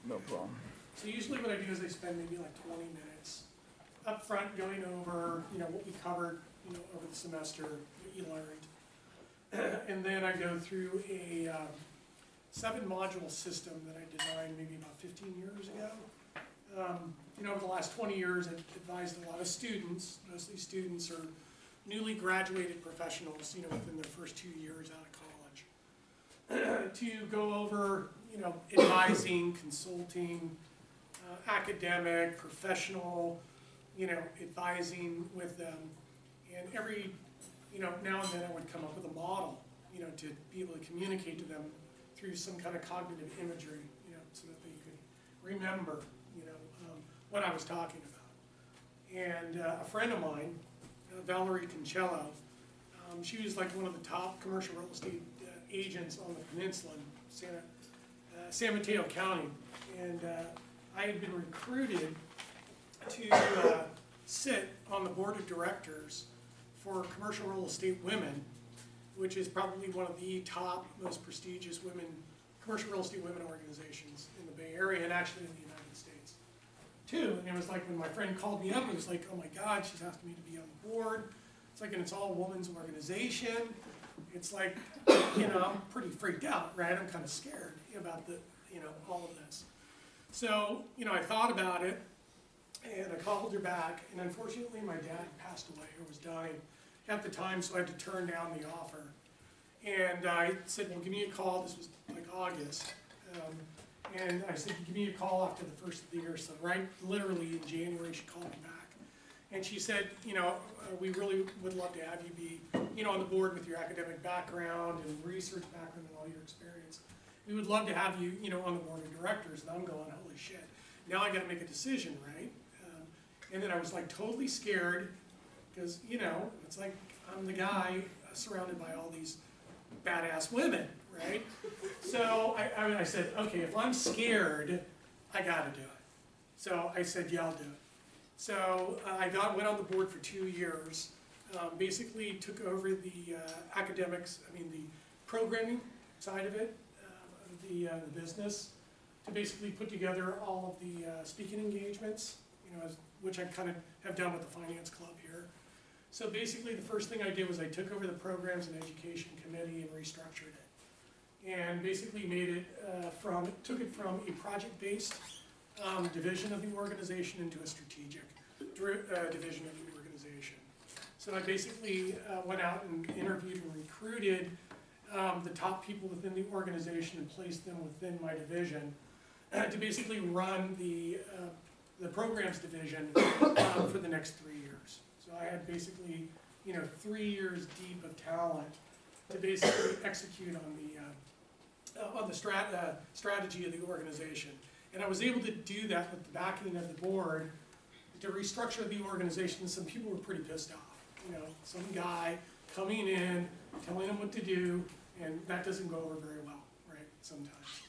No problem. So usually what I do is I spend maybe like 20 minutes up front going over, what we covered, over the semester, what you learned. And then I go through a 7-module system that I designed maybe about 15 years ago. Over the last 20 years, I've advised a lot of students. Most of these students are newly graduated professionals, within their first 2 years out of college, to go over, advising, consulting, academic, professional, advising with them. And every, now and then I would come up with a model, to be able to communicate to them through some kind of cognitive imagery, so that they could remember, what I was talking about. And a friend of mine, Valerie Concello, she was like one of the top commercial real estate agents on the peninsula in San Mateo County. And I had been recruited to sit on the board of directors for Commercial Real Estate Women, which is probably one of the top, most prestigious commercial real estate women organizations in the Bay Area and actually in the United States too. And it was like when my friend called me up, it was like, oh my God, she's asking me to be on the board. It's like, and it's all a woman's organization. It's like, I'm pretty freaked out, right? I'm kind of scared about all of this. So, I thought about it, and I called her back, and unfortunately my dad passed away or was dying at the time, so I had to turn down the offer. And I said, well, give me a call. This was like August. And I said, give me a call after the first of the year. So literally in January, she called me back. And she said, we really would love to have you be, on the board with your academic background and research background and all your experience. We would love to have you, on the board of directors. And I'm going, holy shit. Now I got to make a decision, right? And then I was like totally scared because, it's like I'm the guy surrounded by all these badass women, right? So I said, okay, if I'm scared, I got to do it. So I said, yeah, I'll do it. So I went on the board for 2 years, basically took over the the programming side of it, the business, to basically put together all of the speaking engagements, which I kind of have done with the finance club here. So basically the first thing I did was I took over the programs and education committee and restructured it. And basically took it from a project-based division of the organization into a strategic division of the organization. So I basically went out and interviewed and recruited the top people within the organization and placed them within my division to basically run the programs division for the next 3 years. So I had basically, 3 years deep of talent to basically execute on the strategy of the organization. And I was able to do that with the backing of the board to restructure the organization. Some people were pretty pissed off. Some guy coming in, telling them what to do, and that doesn't go over very well, right, sometimes.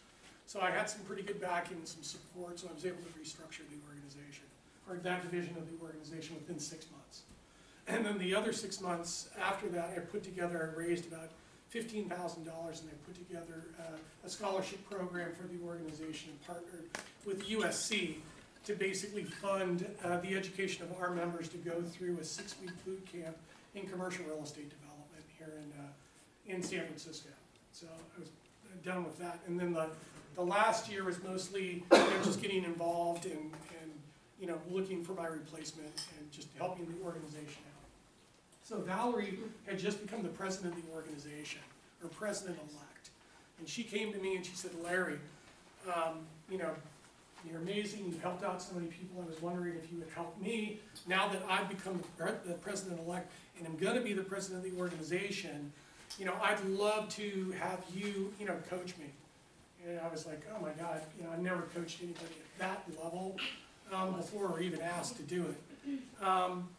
So I had some pretty good backing and some support, so I was able to restructure the organization, or that division of the organization within 6 months. And then the other 6 months after that, I raised about $15,000, and I put together a scholarship program for the organization and partnered with USC to basically fund the education of our members to go through a 6-week boot camp in commercial real estate development here in San Francisco. So I was done with that. And then the last year was mostly just getting involved and looking for my replacement and just helping the organization out. So Valerie had just become the president of the organization, or president-elect. And she came to me and she said, Larry, you're amazing, you've helped out so many people. I was wondering if you would help me now that I've become the president-elect and I'm going to be the president of the organization. I'd love to have you, coach me. And I was like, oh my God, I've never coached anybody at that level before or even asked to do it.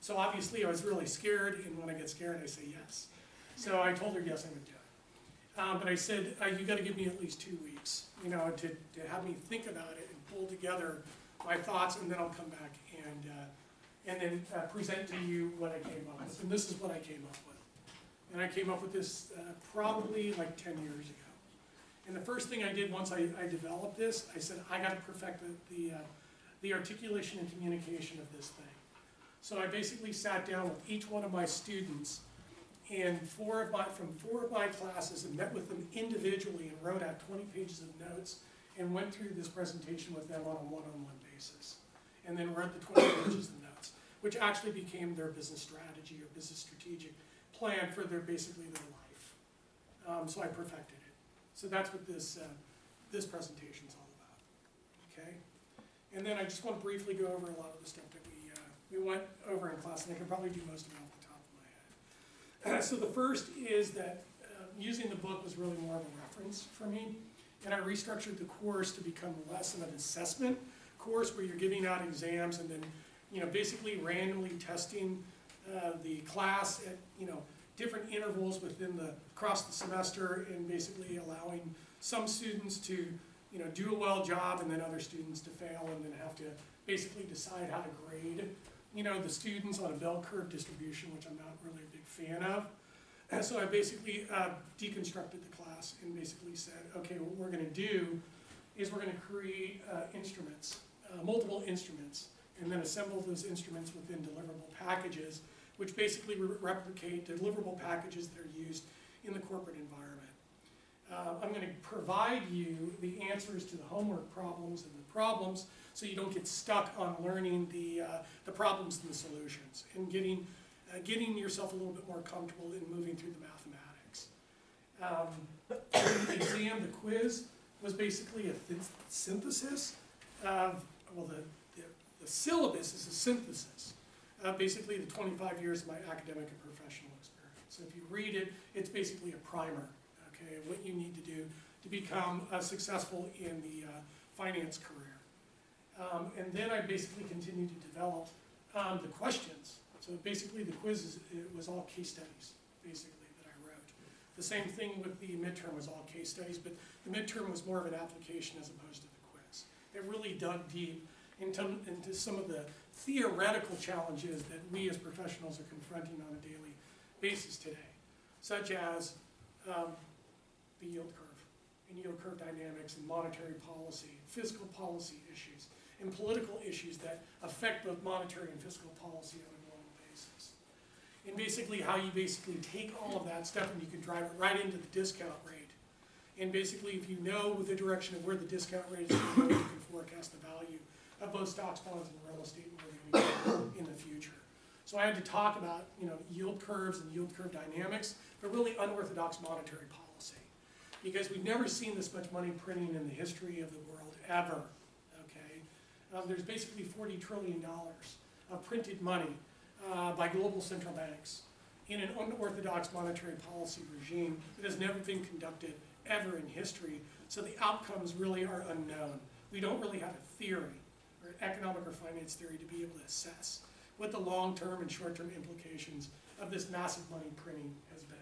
So obviously I was really scared, and when I get scared, I say yes. So I told her yes, I would do it. But I said, you got to give me at least 2 weeks, to have me think about it and pull together my thoughts, and then I'll come back and then present to you what I came up with. And this is what I came up with. And I came up with this probably like 10 years ago. And the first thing I did once I developed this, I said, I got to perfect the articulation and communication of this thing. So I basically sat down with each one of my students and from four of my classes and met with them individually and wrote out 20 pages of notes and went through this presentation with them on a one-on-one basis. And then wrote the 20 pages of notes, which actually became their business strategy or business strategic plan for basically their life. So I perfected it. So that's what this presentation is all about, okay? And then I just want to briefly go over a lot of the stuff that we went over in class, and I can probably do most of it off the top of my head. So the first is that using the book was really more of a reference for me, and I restructured the course to become less of an assessment course where you're giving out exams and then, you know, basically randomly testing the class at, you know, different intervals across the semester, and basically allowing some students to, you know, do a well job and then other students to fail, and then have to basically decide how to grade, you know, the students on a bell curve distribution, which I'm not really a big fan of. And so I basically deconstructed the class and basically said, okay, what we're going to do is we're going to create instruments, multiple instruments, and then assemble those instruments within deliverable packages, which basically replicate deliverable packages that are used in the corporate environment. I'm going to provide you the answers to the homework problems and the problems, so you don't get stuck on learning the problems and the solutions, and getting yourself a little bit more comfortable in moving through the mathematics. The exam, the quiz, was basically a synthesis of, well, the syllabus is a synthesis of basically the 25 years of my academic and professional experience. So if you read it, it's basically a primer, okay, of what you need to do to become successful in the finance career. And then I basically continued to develop the questions. So basically the quiz it was all case studies, basically, that I wrote. The same thing with the midterm was all case studies, but the midterm was more of an application as opposed to the quiz. It really dug deep into some of the theoretical challenges that we as professionals are confronting on a daily basis today, such as the yield curve, and yield curve dynamics, and monetary policy, fiscal policy issues, and political issues that affect both monetary and fiscal policy on a global basis. And basically how you basically take all of that stuff and you can drive it right into the discount rate. And basically if you know the direction of where the discount rate is going, you can forecast the value of both stocks, bonds, and real estate and where they're going to be in the future. So I had to talk about, you know, yield curves and yield curve dynamics, but really unorthodox monetary policy. Because we've never seen this much money printing in the history of the world, ever, okay? There's basically $40 trillion of printed money by global central banks in an unorthodox monetary policy regime that has never been conducted ever in history, so the outcomes really are unknown. We don't really have a theory, or economic or finance theory, to be able to assess what the long-term and short-term implications of this massive money printing has been.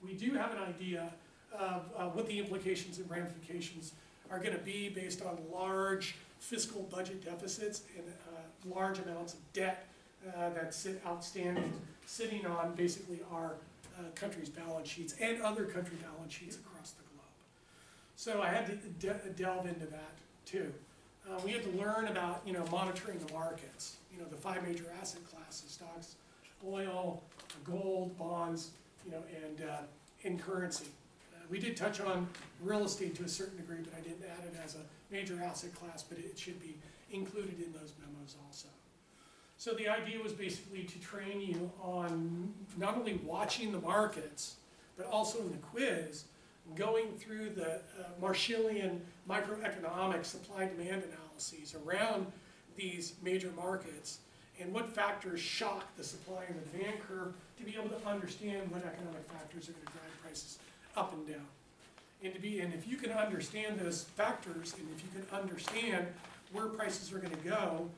We do have an idea of what the implications and ramifications are going to be based on large fiscal budget deficits and large amounts of debt that sit outstanding, sitting on basically our country's balance sheets and other country balance sheets across the globe. So I had to delve into that too. We had to learn about, you know, monitoring the markets, you know, the 5 major asset classes: stocks, oil, gold, bonds, you know, and currency. We did touch on real estate to a certain degree, but I didn't add it as a major asset class, but it should be included in those memos also. So the idea was basically to train you on not only watching the markets, but also in the quiz, going through the Marshallian microeconomic supply-demand analyses around these major markets, and what factors shock the supply and the demand curve, to be able to understand what economic factors are going to drive prices up and down. And if you can understand those factors, and if you can understand where prices are going to go,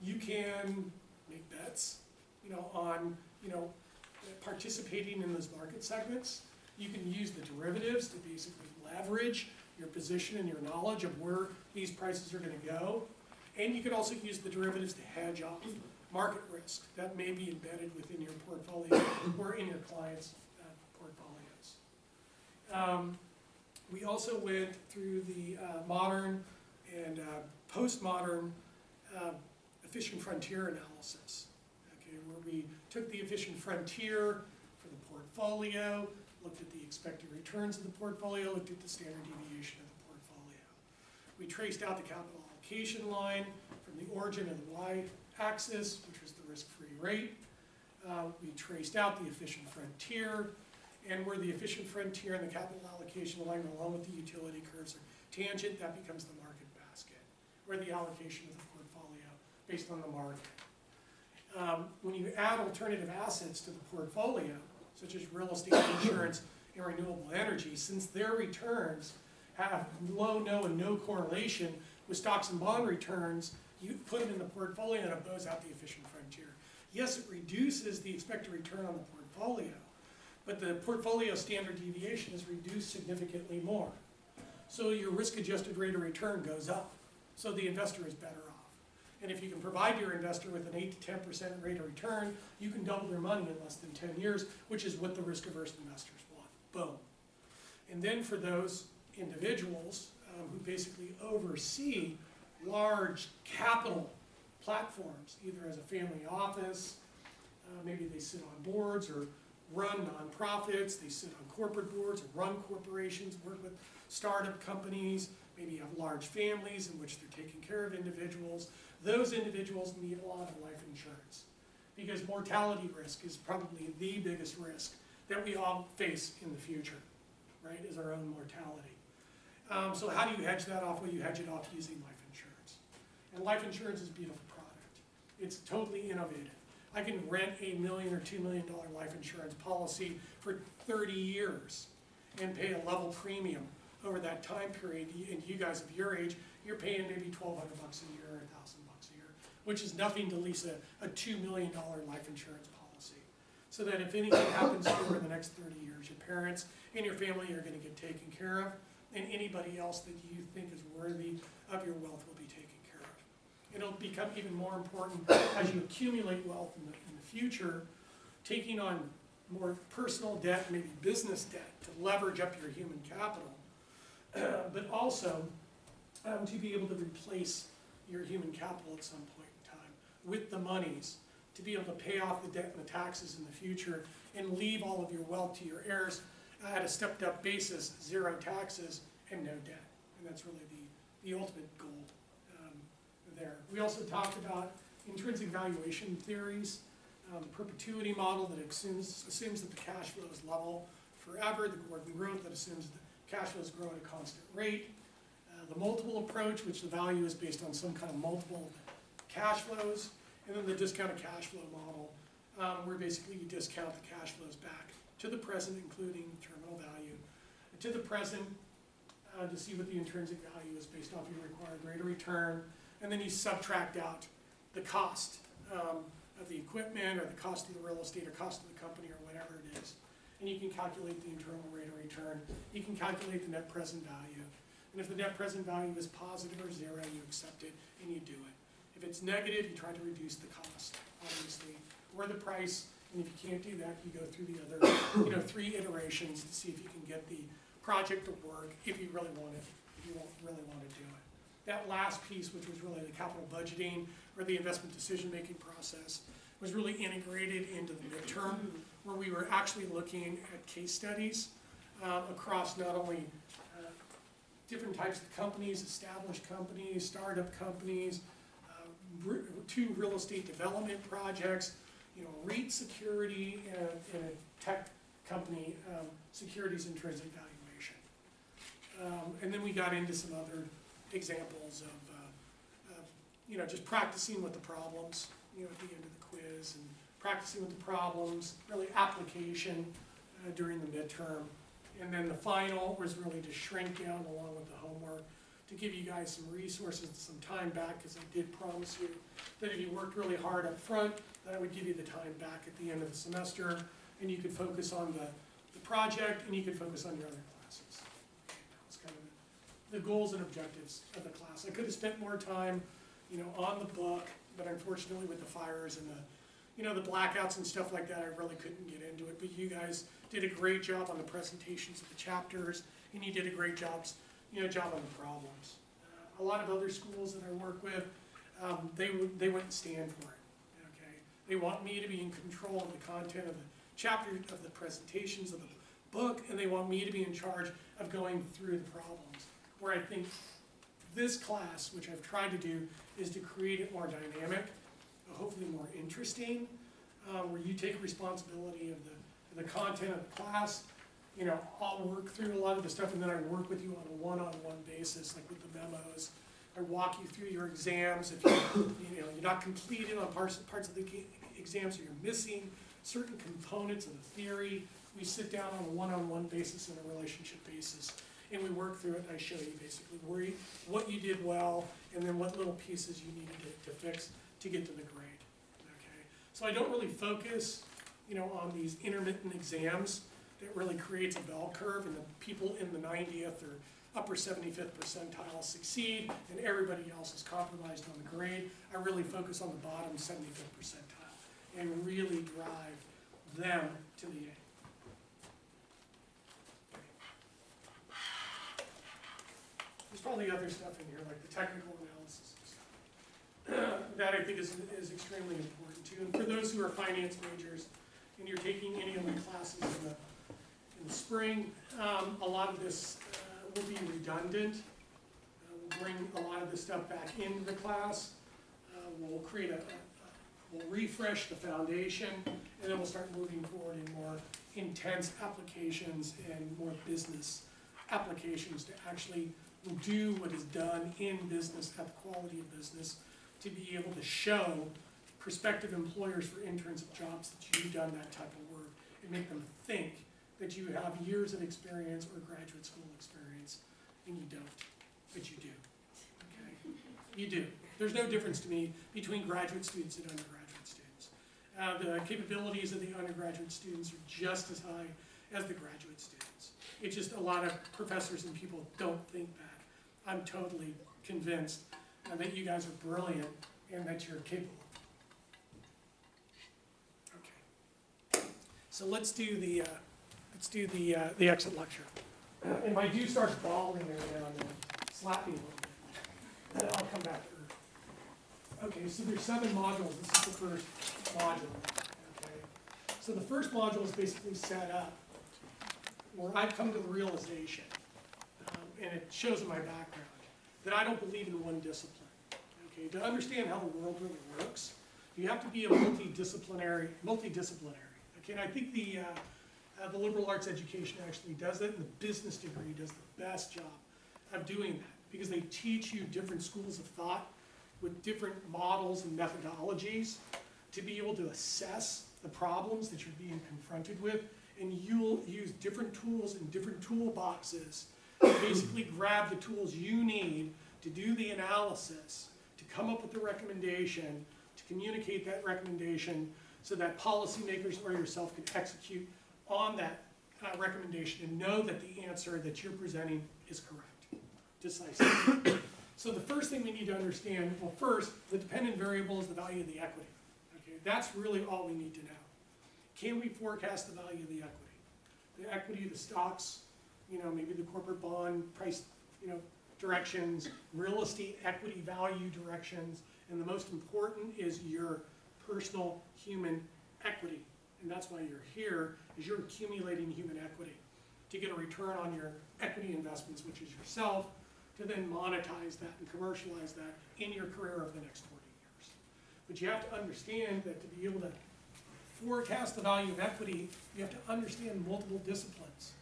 you can make bets, you know, on, you know, participating in those market segments. You can use the derivatives to basically leverage your position and your knowledge of where these prices are going to go. And you could also use the derivatives to hedge off market risk that may be embedded within your portfolio or in your clients' portfolios. We also went through the modern and postmodern efficient frontier analysis, okay, where we took the efficient frontier for the portfolio, looked at the expected returns of the portfolio, looked at the standard deviation of the portfolio. We traced out the capital allocation line from the origin of the y-axis, which was the risk-free rate. We traced out the efficient frontier, and where the efficient frontier and the capital allocation line, along with the utility curves, are tangent, that becomes the market basket, where the allocation of the portfolio based on the market. When you add alternative assets to the portfolio, such as real estate, insurance, and renewable energy, since their returns have low, no, and no correlation with stocks and bond returns, you put them in the portfolio and it blows out the efficient frontier. Yes, it reduces the expected return on the portfolio, but the portfolio standard deviation is reduced significantly more. So your risk-adjusted rate of return goes up, so the investor is better off. And if you can provide your investor with an 8 to 10% rate of return, you can double their money in less than 10 years, which is what the risk-averse investors want. Boom. And then for those individuals who basically oversee large capital platforms, either as a family office, maybe they sit on boards or run nonprofits, they sit on corporate boards or run corporations, work with startup companies, maybe have large families in which they're taking care of individuals. Those individuals need a lot of life insurance because mortality risk is probably the biggest risk that we all face in the future, right, is our own mortality. So how do you hedge that off? Well, you hedge it off using life insurance. And life insurance is a beautiful product. It's totally innovative. I can rent a $1 million or $2 million life insurance policy for 30 years and pay a level premium over that time period. And you guys of your age, you're paying maybe $1,200 a year or $1,000 a year, which is nothing to lease a $2 million life insurance policy. So that if anything happens to you over the next 30 years, your parents and your family are going to get taken care of, and anybody else that you think is worthy of your wealth will be taken care of. It'll become even more important as you accumulate wealth in the future, taking on more personal debt, maybe business debt, to leverage up your human capital, but also to be able to replace your human capital at some point in time with the monies to be able to pay off the debt and the taxes in the future and leave all of your wealth to your heirs at a stepped up basis, 0 taxes and no debt. And that's really the ultimate goal there. We also talked about intrinsic valuation theories, the perpetuity model that assumes that the cash flow is level forever, the Gordon growth that assumes that cash flows grow at a constant rate, the multiple approach, which the value is based on some kind of multiple cash flows, and then the discounted cash flow model, where basically you discount the cash flows back to the present, including terminal value, to the present to see what the intrinsic value is based off your required rate of return, and then you subtract out the cost of the equipment or the cost of the real estate or cost of the company or whatever it is, and you can calculate the internal rate of return. You can calculate the net present value, and if the net present value is positive or 0, you accept it and you do it. If it's negative, you try to reduce the cost, obviously, or the price. And if you can't do that, you go through the other 3 iterations to see if you can get the project to work if you really want it, if you really want to do it. That last piece, which was really the capital budgeting or the investment decision-making process, was really integrated into the midterm, where we were actually looking at case studies across not only different types of companies, established companies, startup companies, 2 real estate development projects, REIT security and a tech company securities intrinsic valuation. And then we got into some other examples of just practicing with the problems, at the end of the quiz, and practicing with the problems, really application during the midterm. And then the final was really to shrink down along with the homework to give you guys some resources, some time back, because I did promise you that if you worked really hard up front, that I would give you the time back at the end of the semester, and you could focus on the project, and you could focus on your other classes. That's kind of the goals and objectives of the class. I could have spent more time, on the book, but unfortunately with the fires and the blackouts and stuff like that, I really couldn't get into it. But you guys did a great job on the presentations of the chapters and you did a great job on the problems. A lot of other schools that I work with, they wouldn't stand for it, okay? They want me to be in control of the content of the chapter, of the presentations of the book, and they want me to be in charge of going through the problems. Where I think this class, which I've tried to do, is to create it more dynamic, hopefully more interesting, where you take responsibility of the content of the class. You know, I'll work through a lot of the stuff, and then I work with you on a one-on-one basis, like with the memos. I walk you through your exams. If you're not completed on parts of the exams, or you're missing certain components of the theory, we sit down on a one-on-one basis and a relationship basis, and we work through it, and I show you basically what you did well, and then what little pieces you needed to fix to get to the grade. Okay, so I don't really focus, on these intermittent exams that really creates a bell curve, and the people in the 90th or upper 75th percentile succeed, and everybody else is compromised on the grade. I really focus on the bottom 75th percentile and really drive them to the A. There's probably other stuff in here, like the technical analysis and stuff. That I think is extremely important too. And for those who are finance majors and you're taking any of the classes in the spring, a lot of this will be redundant. We'll bring a lot of this stuff back into the class. We'll create we'll refresh the foundation, and then we'll start moving forward in more intense applications and more business applications to actually do what is done in business at the quality of business, to be able to show prospective employers for internship jobs that you've done that type of work, and make them think that you have years of experience or graduate school experience, and you don't, but you do. Okay? You do. There's no difference to me between graduate students and undergraduate students. The capabilities of the undergraduate students are just as high as the graduate students. It's just a lot of professors and people don't think that. I'm totally convinced that you guys are brilliant and that you're capable. Okay. So let's do the exit lecture. And if I do start bawling every now and then, slap me a little bit. I'll come back to earth. Okay, so there's 7 modules. This is the first module. Okay. So the first module is basically set up where I've come to the realization, and it shows in my background, that I don't believe in one discipline. Okay, to understand how the world really works, you have to be a multidisciplinary. Okay, and I think the liberal arts education actually does that, and the business degree does the best job of doing that, because they teach you different schools of thought with different models and methodologies to be able to assess the problems that you're being confronted with, and you'll use different tools and different toolboxes to basically grab the tools you need to do the analysis, to come up with the recommendation, to communicate that recommendation so that policymakers or yourself can execute on that recommendation and know that the answer that you're presenting is correct, decisively. So the first thing we need to understand, well, first, the dependent variable is the value of the equity. Okay, that's really all we need to know. Can we forecast the value of the equity? The equity of the stocks, maybe the corporate bond price, directions, real estate equity value directions, and the most important is your personal human equity. And that's why you're here, is you're accumulating human equity to get a return on your equity investments, which is yourself, to then monetize that and commercialize that in your career over the next 40 years. But you have to understand that to be able to forecast the value of equity, you have to understand multiple disciplines.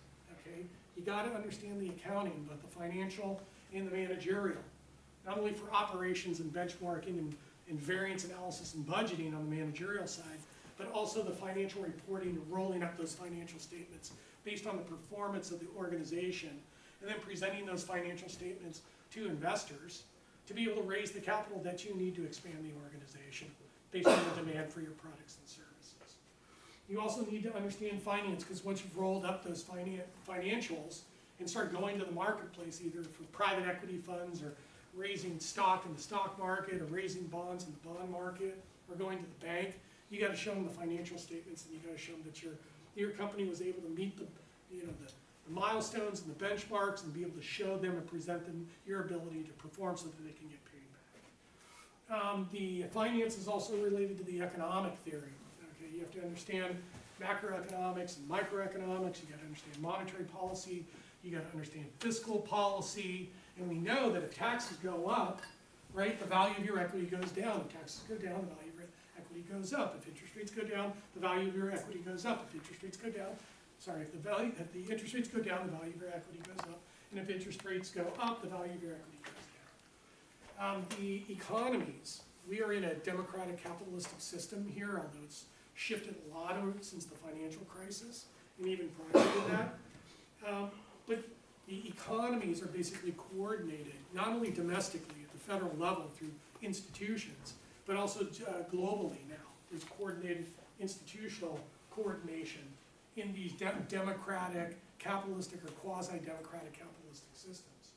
Okay, you got to understand the accounting, both the financial and the managerial, not only for operations and benchmarking and variance analysis and budgeting on the managerial side, but also the financial reporting and rolling up those financial statements based on the performance of the organization, and then presenting those financial statements to investors to be able to raise the capital that you need to expand the organization based on the demand for your products and services. You also need to understand finance, because once you've rolled up those financials and start going to the marketplace, either for private equity funds or raising stock in the stock market or raising bonds in the bond market or going to the bank, you got to show them the financial statements, and you got to show them that your company was able to meet the the milestones and the benchmarks and be able to show them and present them your ability to perform so that they can get paid back. The finance is also related to the economic theory. Okay, you have to understand macroeconomics and microeconomics. You got to understand monetary policy. You got to understand fiscal policy. And we know that if taxes go up, right, the value of your equity goes down. If taxes go down, the value of your equity goes up. If interest rates go down, the value of your equity goes up. If interest rates go down, if the interest rates go down, the value of your equity goes up. And if interest rates go up, the value of your equity goes down. The economies, we are in a democratic capitalistic system here, although it's shifted a lot since the financial crisis, and even prior to that. But the economies are basically coordinated, not only domestically at the federal level through institutions, but also globally now. There's coordinated institutional coordination in these democratic, capitalistic, or quasi-democratic capitalistic systems.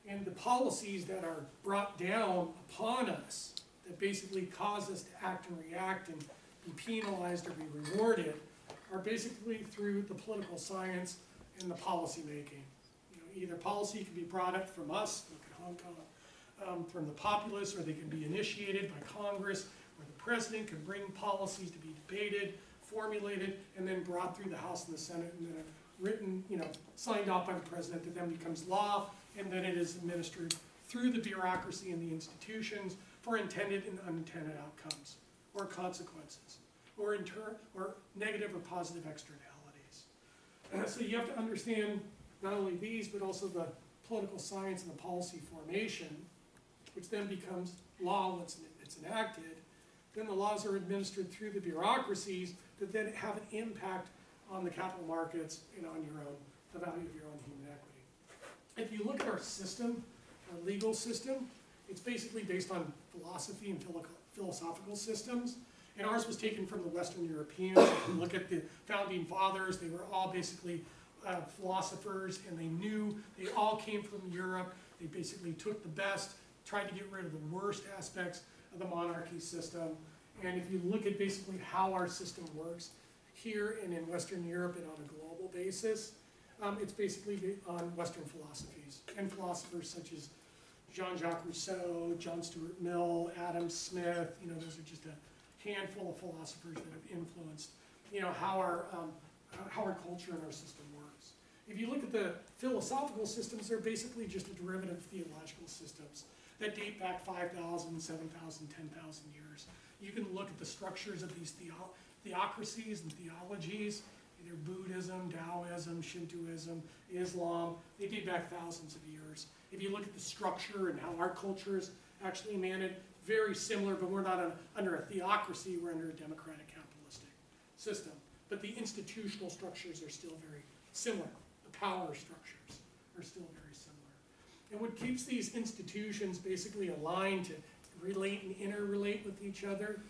And the policies that are brought down upon us that basically cause us to act and react and be penalized or be rewarded are basically through the political science and the policy making. Either policy can be brought up from us, look at Hong Kong, from the populace, or they can be initiated by Congress, where the president can bring policies to be debated, formulated, and then brought through the House and the Senate, and then written, signed off by the president, that then becomes law, and then it is administered through the bureaucracy and the institutions for intended and unintended outcomes, or consequences, or negative or positive externalities. So you have to understand not only these, but also the political science and the policy formation, which then becomes law once it's enacted. Then the laws are administered through the bureaucracies that then have an impact on the capital markets and on the value of your own human equity. If you look at our system, our legal system, it's basically based on philosophy and philosophical systems. And ours was taken from the Western Europeans. If you look at the founding fathers, they were all basically philosophers, and they all came from Europe. They basically took the best, tried to get rid of the worst aspects of the monarchy system. And if you look at basically how our system works here and in Western Europe and on a global basis, it's basically on Western philosophies and philosophers such as Jean-Jacques Rousseau, John Stuart Mill, Adam Smith. Those are just a handful of philosophers that have influenced how our culture and our system works. If you look at the philosophical systems, they're basically just a derivative of theological systems that date back 5,000, 7,000, 10,000 years. You can look at the structures of these theocracies and theologies, either Buddhism, Taoism, Shintoism, Islam. They date back thousands of years. If you look at the structure and how our culture is actually managed, very similar, but we're not under a theocracy, we're under a democratic capitalistic system. But the institutional structures are still very similar. The power structures are still very similar. And what keeps these institutions basically aligned to relate and interrelate with each other,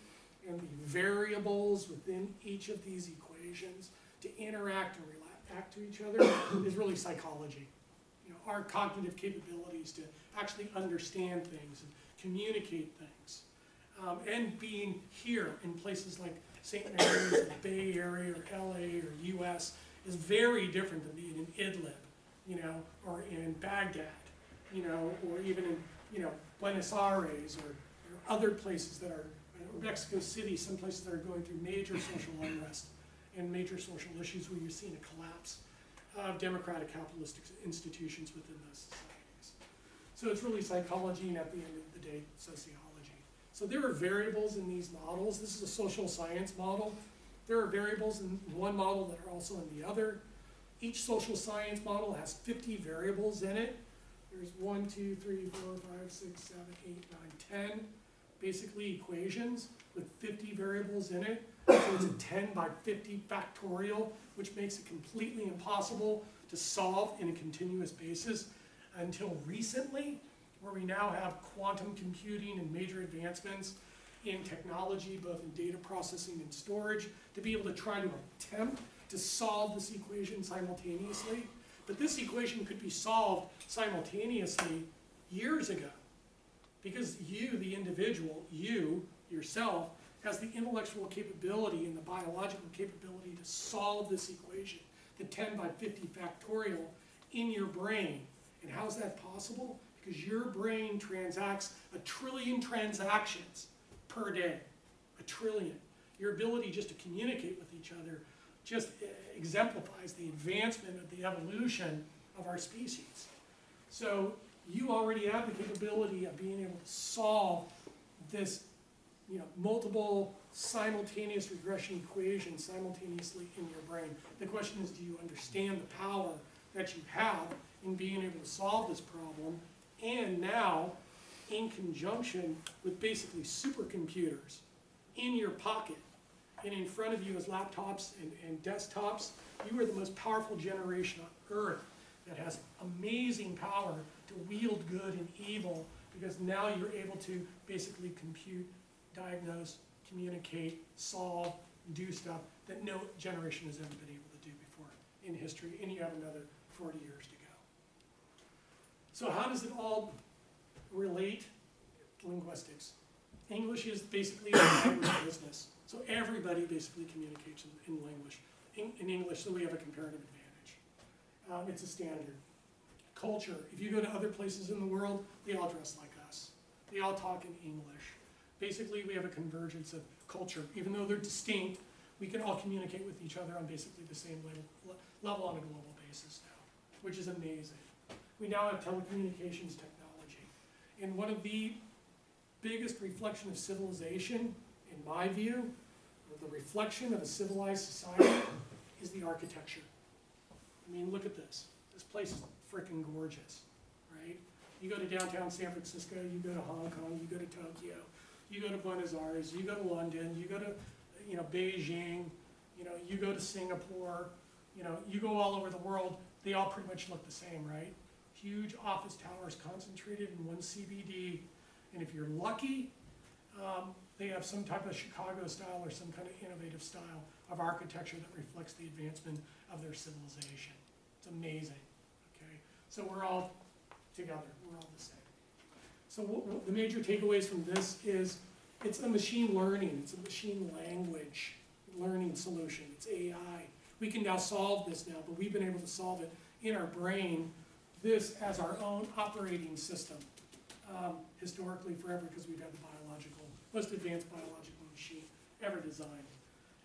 and the variables within each of these equations to interact and react to each other is really psychology. Our cognitive capabilities to actually understand things and communicate things. And being here in places like St. Mary's, or the Bay Area, or LA, or US is very different than being in Idlib, or in Baghdad, or even in, Buenos Aires, or other places that are, or Mexico City, some places that are going through major social unrest and major social issues where you're seeing a collapse of democratic capitalistic institutions within those societies. So it's really psychology, and at the end of the day, sociology. So there are variables in these models. This is a social science model. There are variables in one model that are also in the other. Each social science model has 50 variables in it. There's 1, 2, 3, 4, 5, 6, 7, 8, 9, 10, basically equations with 50 variables in it. So it's a 10 by 50 factorial, which makes it completely impossible to solve in a continuous basis until recently, where we now have quantum computing and major advancements in technology, both in data processing and storage, to be able to try to attempt to solve this equation simultaneously. But this equation could be solved simultaneously years ago, because you, the individual, you, yourself, has the intellectual capability and the biological capability to solve this equation the 10 by 50 factorial in your brain. And how is that possible? Because your brain transacts 1 trillion transactions per day. 1 trillion. Your ability just to communicate with each other just exemplifies the advancement of the evolution of our species. So you already have the capability of being able to solve this, multiple simultaneous regression equations simultaneously in your brain. The question is, do you understand the power that you have in being able to solve this problem? And now, in conjunction with basically supercomputers in your pocket and in front of you as laptops and desktops, you are the most powerful generation on Earth that has amazing power to wield good and evil, because now you're able to basically compute, diagnose, communicate, solve, do stuff that no generation has ever been able to do before in history, and you have another 40 years to go. So how does it all relate to linguistics? English is basically a language business. So everybody basically communicates in English, so we have a comparative advantage. It's a standard. Culture, if you go to other places in the world, they all dress like us. They all talk in English. Basically, we have a convergence of culture. Even though they're distinct, we can all communicate with each other on basically the same level on a global basis now, which is amazing. We now have telecommunications technology. And one of the biggest reflection of civilization, in my view, or the reflection of a civilized society, is the architecture. I mean, look at this. This place is freaking gorgeous, right? You go to downtown San Francisco, you go to Hong Kong, you go to Tokyo, you go to Buenos Aires, you go to London, you go to, Beijing, you go to Singapore, you go all over the world, they all pretty much look the same, right? Huge office towers concentrated in one CBD, and if you're lucky, they have some type of Chicago style or some kind of innovative style of architecture that reflects the advancement of their civilization. It's amazing, okay? So we're all together, we're all the same. So the major takeaways from this is it's a machine learning, it's a machine language learning solution, it's AI. We can now solve this now, but we've been able to solve it in our brain, this as our own operating system, historically forever, because we've had the most advanced biological machine ever designed.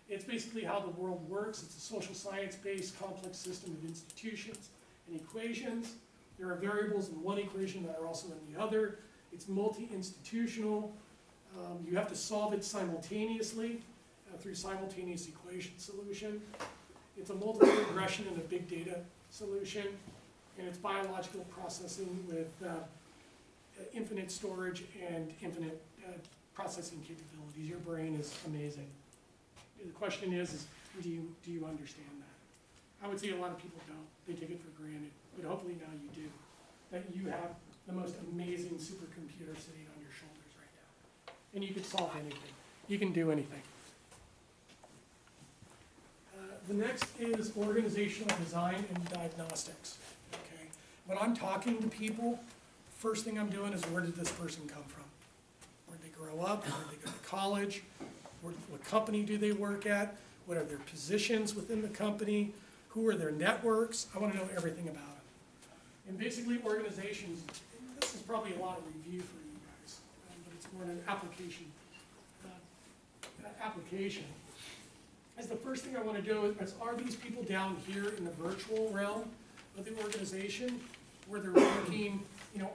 It's basically how the world works. It's a social science-based complex system of institutions and equations. There are variables in one equation that are also in the other. It's multi-institutional. You have to solve it simultaneously through simultaneous equation solution. It's a multiple regression and a big data solution. And it's biological processing with infinite storage and infinite processing capabilities. Your brain is amazing. The question is do you understand that? I would say a lot of people don't. They take it for granted. But hopefully now you do. That you have the most amazing supercomputer sitting on your shoulders right now. And you can solve anything. You can do anything. The next is organizational design and diagnostics. Okay. When I'm talking to people, first thing I'm doing is, where did this person come from? Where did they grow up? Where did they go to college? What company do they work at? What are their positions within the company? Who are their networks? I want to know everything about them. And basically organizations, this is probably a lot of review for you guys, but it's more an application. As the first thing I want to do is, are these people down here in the virtual realm of the organization, where they're working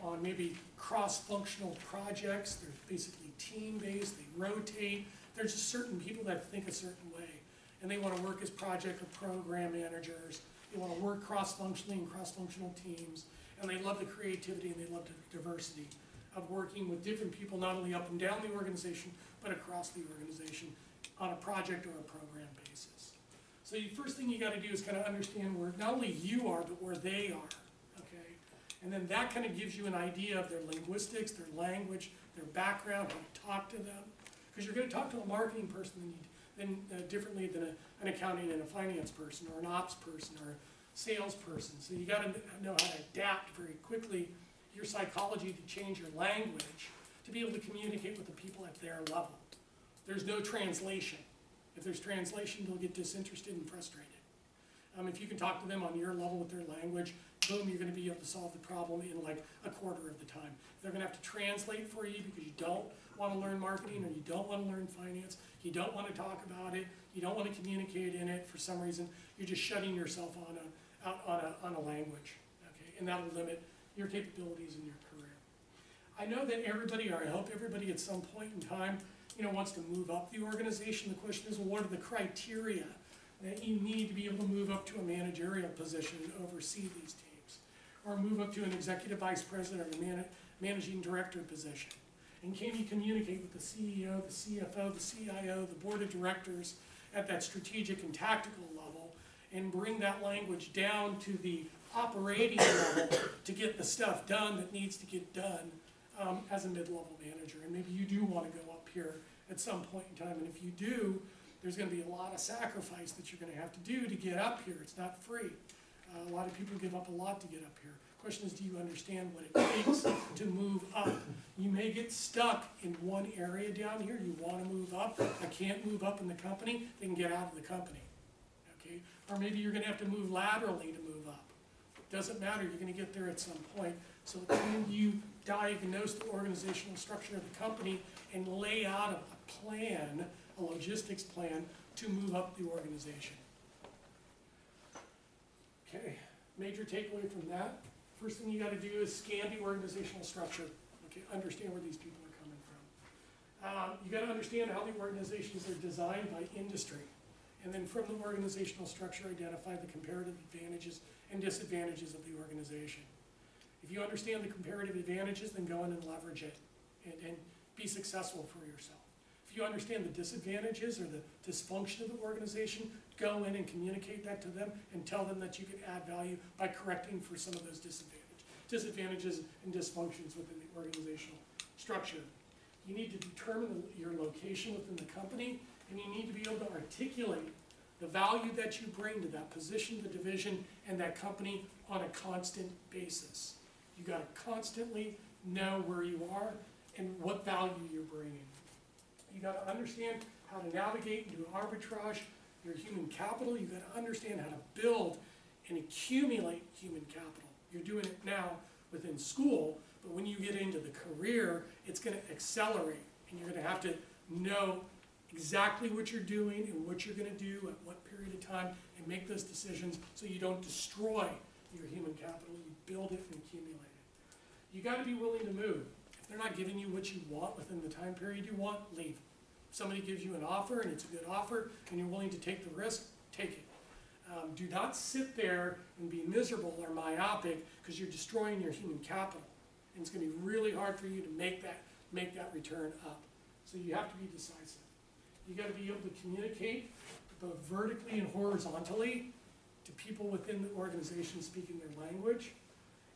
on maybe cross-functional projects? They're basically team-based, they rotate. There's just certain people that think a certain way, and they want to work as project or program managers. They want to work cross-functionally in cross-functional teams, and they love the creativity and they love the diversity of working with different people, not only up and down the organization, but across the organization on a project or a program basis. So the first thing you got to do is kind of understand where not only you are, but where they are, okay? And then that kind of gives you an idea of their linguistics, their language, their background, how to talk to them. Because you're going to talk to a marketing person differently than an accounting and a finance person, or an ops person, or a salesperson. So you got to know how to adapt very quickly your psychology to change your language to be able to communicate with the people at their level. There's no translation. If there's translation, they'll get disinterested and frustrated. If you can talk to them on your level with their language, boom, you're going to be able to solve the problem in like a quarter of the time. If they're going to have to translate for you because you don't want to learn marketing or you don't want to learn finance, you don't want to talk about it, you don't want to communicate in it for some reason, you're just shutting yourself on a language, okay? And that'll limit your capabilities in your career. I know that everybody, or I hope everybody at some point in time, wants to move up the organization. The question is, well, what are the criteria that you need to be able to move up to a managerial position and oversee these teams, or move up to an executive vice president or managing director position? And can you communicate with the CEO, the CFO, the CIO, the board of directors at that strategic and tactical level, and bring that language down to the operating level to get the stuff done that needs to get done as a mid-level manager? And maybe you do want to go up here at some point in time, and if you do, there's going to be a lot of sacrifice that you're going to have to do to get up here. It's not free. A lot of people give up a lot to get up here. The question is, do you understand what it takes to move up? You may get stuck in one area down here. You want to move up. I can't move up in the company. They can get out of the company. Okay? Or maybe you're going to have to move laterally to move up. Doesn't matter. You're going to get there at some point. So can you diagnose the organizational structure of the company and lay out a plan, a logistics plan, to move up the organization? Okay, major takeaway from that. First thing you got to do is scan the organizational structure. Okay, understand where these people are coming from. You got to understand how the organizations are designed by industry. And then from the organizational structure, identify the comparative advantages and disadvantages of the organization. If you understand the comparative advantages, then go in and leverage it and be successful for yourself. If you understand the disadvantages or the dysfunction of the organization, go in and communicate that to them and tell them that you can add value by correcting for some of those disadvantages and dysfunctions within the organizational structure. You need to determine your location within the company, and you need to be able to articulate the value that you bring to that position, the division, and that company on a constant basis. You got to constantly know where you are and what value you're bringing. You got to understand how to navigate and do arbitrage your human capital. You got to understand how to build and accumulate human capital. You're doing it now within school, but when you get into the career, it's going to accelerate, and you're going to have to know exactly what you're doing and what you're going to do at what period of time, and make those decisions so you don't destroy your human capital. You build it and accumulate it. You got to be willing to move. If they're not giving you what you want within the time period you want, leave. If somebody gives you an offer and it's a good offer and you're willing to take the risk, take it. Do not sit there and be miserable or myopic because you're destroying your human capital. And it's going to be really hard for you to make that return up. So you have to be decisive. You got to be able to communicate both vertically and horizontally to people within the organization speaking their language,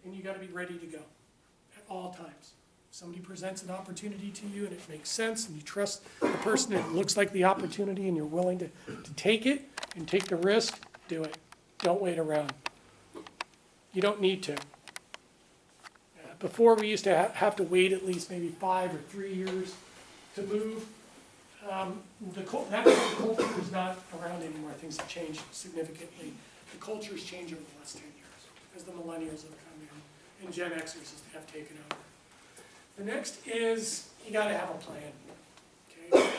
and you got to be ready to go at all times. If somebody presents an opportunity to you and it makes sense and you trust the person and it looks like the opportunity and you're willing to take it and take the risk, do it. Don't wait around. You don't need to. Before, we used to have to wait at least maybe 5 or 3 years to move. That culture is not around anymore. Things have changed significantly. The culture's changed over the last 10 years as the millennials have come in and Gen Xers have taken over. The next is you got to have a plan. Okay?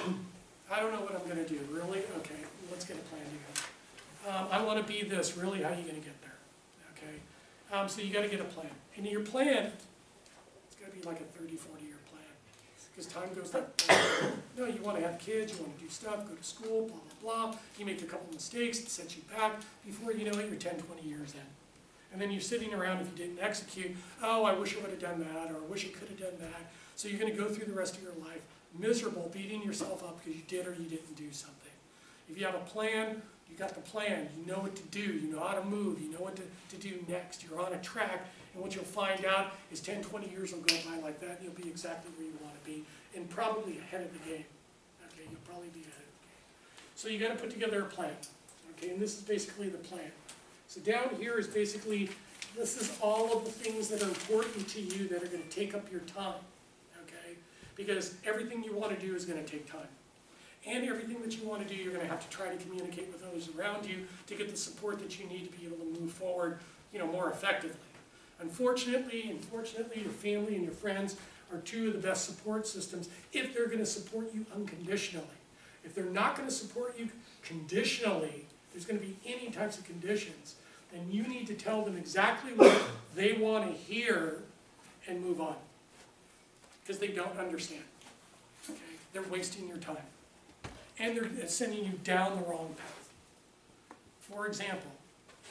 I don't know what I'm going to do. Really? Okay, let's get a plan together. I want to be this. Really? How are you going to get there? Okay? So you got to get a plan. And your plan, it's got to be like a 30, 40-year plan. Because time goes like, no, you want to have kids, you want to do stuff, go to school, blah, blah, blah. You make a couple mistakes, it sets you back. Before you know it, you're 10, 20 years in. And then you're sitting around if you didn't execute, oh, I wish I would have done that, or I wish I could have done that. So you're going to go through the rest of your life miserable, beating yourself up because you did or you didn't do something. If you have a plan, you got the plan, you know what to do, you know how to move, you know what to do next. You're on a track, and what you'll find out is 10, 20 years will go by like that, and you'll be exactly where you want to be, and probably ahead of the game. Okay, you'll probably be ahead of the game. So you got to put together a plan. Okay, and this is basically the plan. So down here is basically, this is all of the things that are important to you that are going to take up your time. Okay, because everything you want to do is going to take time. and everything that you want to do, you're going to have to try to communicate with those around you to get the support that you need to be able to move forward, more effectively. Unfortunately, your family and your friends are two of the best support systems if they're going to support you unconditionally. If they're not going to support you conditionally, there's going to be any types of conditions, then you need to tell them exactly what they want to hear and move on. Because they don't understand. Okay? They're wasting your time. And they're sending you down the wrong path. For example,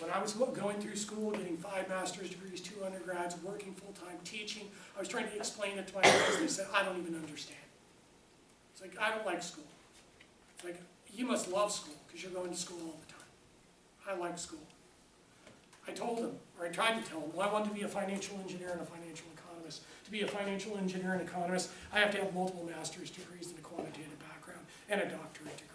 when I was going through school, getting 5 master's degrees, 2 undergrads, working full-time, teaching, I was trying to explain it to my friends. They said, I don't even understand. It's like, I don't like school. It's like, you must love school because you're going to school all the time. I like school. I told them, or I tried to tell them, well, I wanted to be a financial engineer and a financial economist. To be a financial engineer and economist, I have to have multiple master's degrees and a quantitative background and a doctorate degree.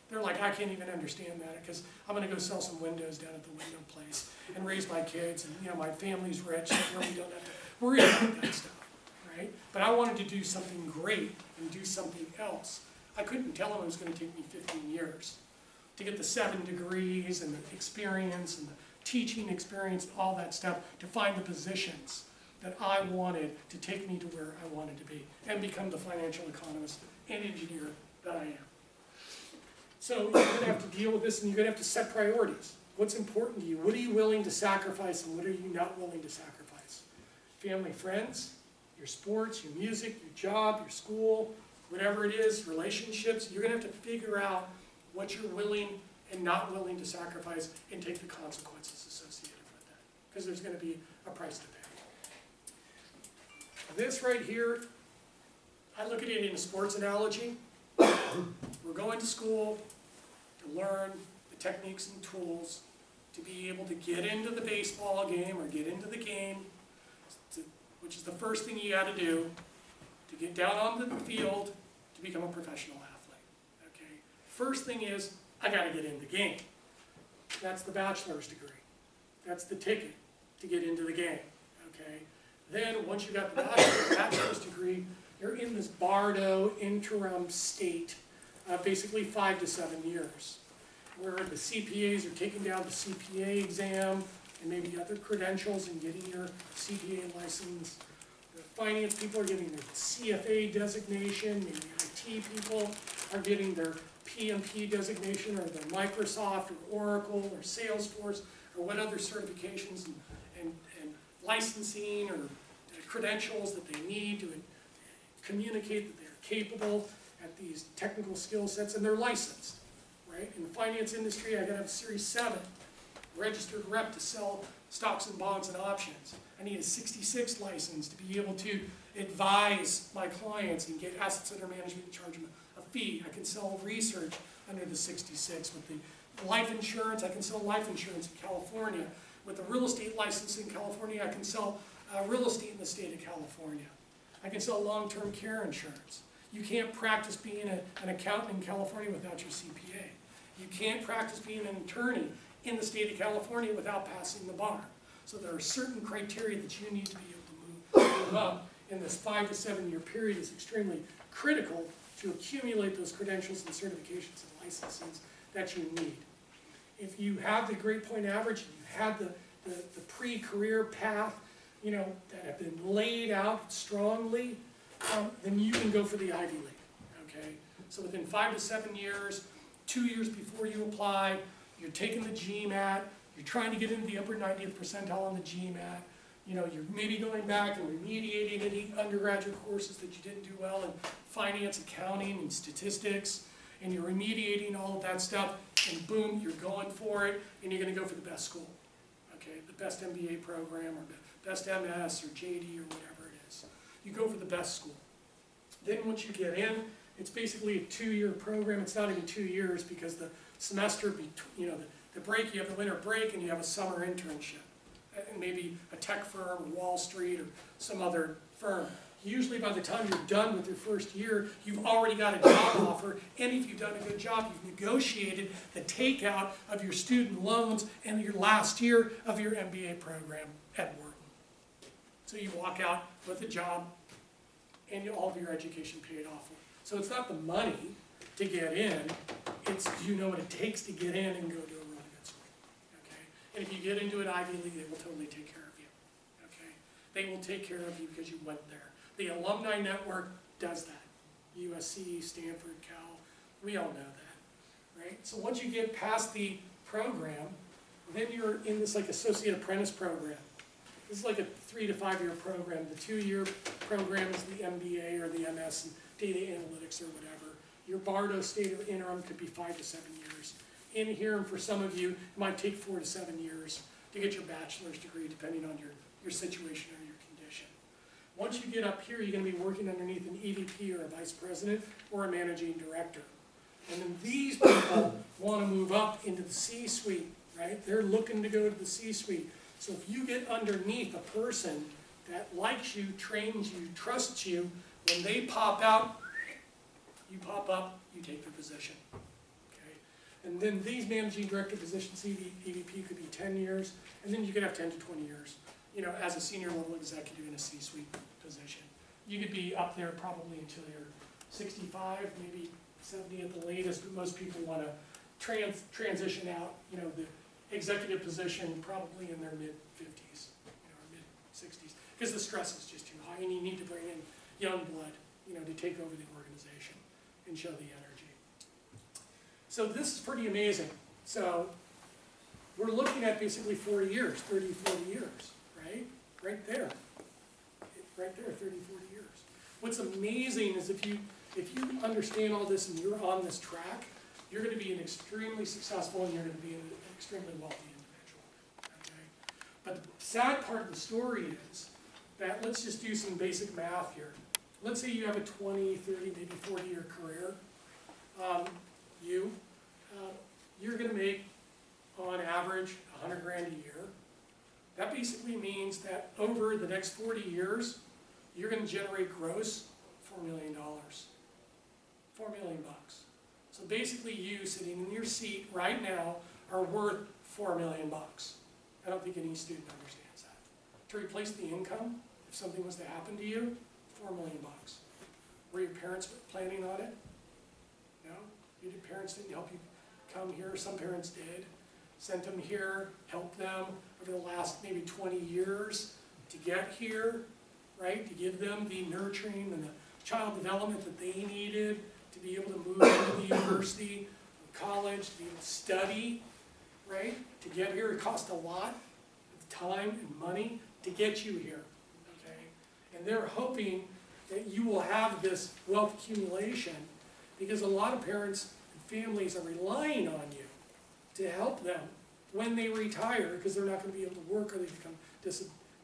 They're like, I can't even understand that because I'm going to go sell some windows down at the window place and raise my kids, and my family's rich, so we don't have to worry about that stuff, right? But I wanted to do something great and do something else. I couldn't tell them it was going to take me 15 years to get the 7 degrees and the experience and the teaching experience, all that stuff, to find the positions that I wanted to take me to where I wanted to be and become the financial economist and engineer that I am. So you're going to have to deal with this, and you're going to have to set priorities. What's important to you? What are you willing to sacrifice, and what are you not willing to sacrifice? Family, friends, your sports, your music, your job, your school, whatever it is, relationships. You're going to have to figure out what you're willing and not willing to sacrifice and take the consequences associated with that. Because there's going to be a price to pay. This right here, I look at it in a sports analogy. We're going to school to learn the techniques and tools to be able to get into the baseball game or get into the game, which is the first thing you got to do to get down onto the field to become a professional athlete. Okay? First thing is, I got to get in the game. That's the bachelor's degree. That's the ticket to get into the game. Okay? Then, once you got the bachelor's degree, you're in this bardo interim state, basically 5 to 7 years, where the CPAs are taking down the CPA exam and maybe other credentials and getting your CPA license. The finance people are getting their CFA designation, maybe IT people are getting their PMP designation, or their Microsoft or Oracle or Salesforce, or what other certifications and licensing or credentials that they need to communicate that they're capable at these technical skill sets, and they're licensed, right? In the finance industry, I gotta have a Series 7 registered rep to sell stocks and bonds and options. I need a 66 license to be able to advise my clients and get assets under management and charge them a fee. I can sell research under the 66. With the life insurance, I can sell life insurance in California. With the real estate license in California, I can sell real estate in the state of California. I can sell long-term care insurance. You can't practice being an accountant in California without your CPA. You can't practice being an attorney in the state of California without passing the bar. So there are certain criteria that you need to be able to move up, and this 5 to 7 year period is extremely critical to accumulate those credentials and certifications and licenses that you need. If you have the grade point average, and you have the pre-career path, that have been laid out strongly, then you can go for the Ivy League, okay? So within 5 to 7 years, 2 years before you apply, you're taking the GMAT, you're trying to get into the upper 90th percentile on the GMAT, you're maybe going back and remediating any undergraduate courses that you didn't do well in finance, accounting, and statistics, and you're remediating all of that stuff, and boom, you're going for it, and you're going to go for the best school, okay? The best MBA program, or best MS, or JD, or whatever it is. You go for the best school. Then once you get in, it's basically a 2-year program. It's not even 2 years because the semester, the break, you have the winter break and you have a summer internship. And maybe a tech firm, or Wall Street, or some other firm. Usually by the time you're done with your first year, you've already got a job offer, and if you've done a good job, you've negotiated the takeout of your student loans and your last year of your MBA program at Wharton. So you walk out with a job and all of your education paid off. So it's not the money to get in, it's do you know what it takes to get in and go to a really good school, okay? And if you get into an Ivy League, they will totally take care of you, okay? They will take care of you because you went there. The alumni network does that. USC, Stanford, Cal, we all know that, right? So once you get past the program, then you're in this like associate apprentice program. This is like a 3 to 5 year program. The 2-year program is the MBA or the MS in data analytics or whatever. Your Bardo state or interim could be 5 to 7 years. In here, and for some of you, it might take 4 to 7 years to get your bachelor's degree, depending on your situation or your condition. Once you get up here, you're going to be working underneath an EVP or a vice president or a managing director. And then these people want to move up into the C-suite, right? They're looking to go to the C-suite. So if you get underneath a person that likes you, trains you, trusts you, when they pop out, you pop up, you take their position. Okay? And then these managing director positions, EVP could be 10 years, and then you could have 10 to 20 years, you know, as a senior level executive in a C-suite position. You could be up there probably until you're 65, maybe 70 at the latest, but most people want to transition out, you know, the executive position probably in their mid-50s, you know, or mid-60s, because the stress is just too high, and you need to bring in young blood, you know, to take over the organization and show the energy. So this is pretty amazing. So we're looking at basically 40 years, 30, 40 years, right? Right there. Right there, 30, 40 years. What's amazing is if you understand all this and you're on this track, you're going to be an extremely successful and you're going to be an extremely wealthy individual. Okay? But the sad part of the story is that, let's just do some basic math here. Let's say you have a 20, 30, maybe 40-year career. You're going to make, on average, 100 grand a year. That basically means that over the next 40 years, you're going to generate gross $4 million. $4 million bucks. So basically you sitting in your seat right now are worth $4 million bucks. I don't think any student understands that. To replace the income, if something was to happen to you, $4 million bucks. Were your parents planning on it? No? Your parents didn't help you come here? Some parents did. Sent them here, helped them over the last maybe 20 years to get here, right? To give them the nurturing and the child development that they needed to be able to move into the university, college, to be able to study, right? To get here, it cost a lot of time and money to get you here, okay? And they're hoping that you will have this wealth accumulation because a lot of parents and families are relying on you to help them when they retire because they're not going to be able to work or they become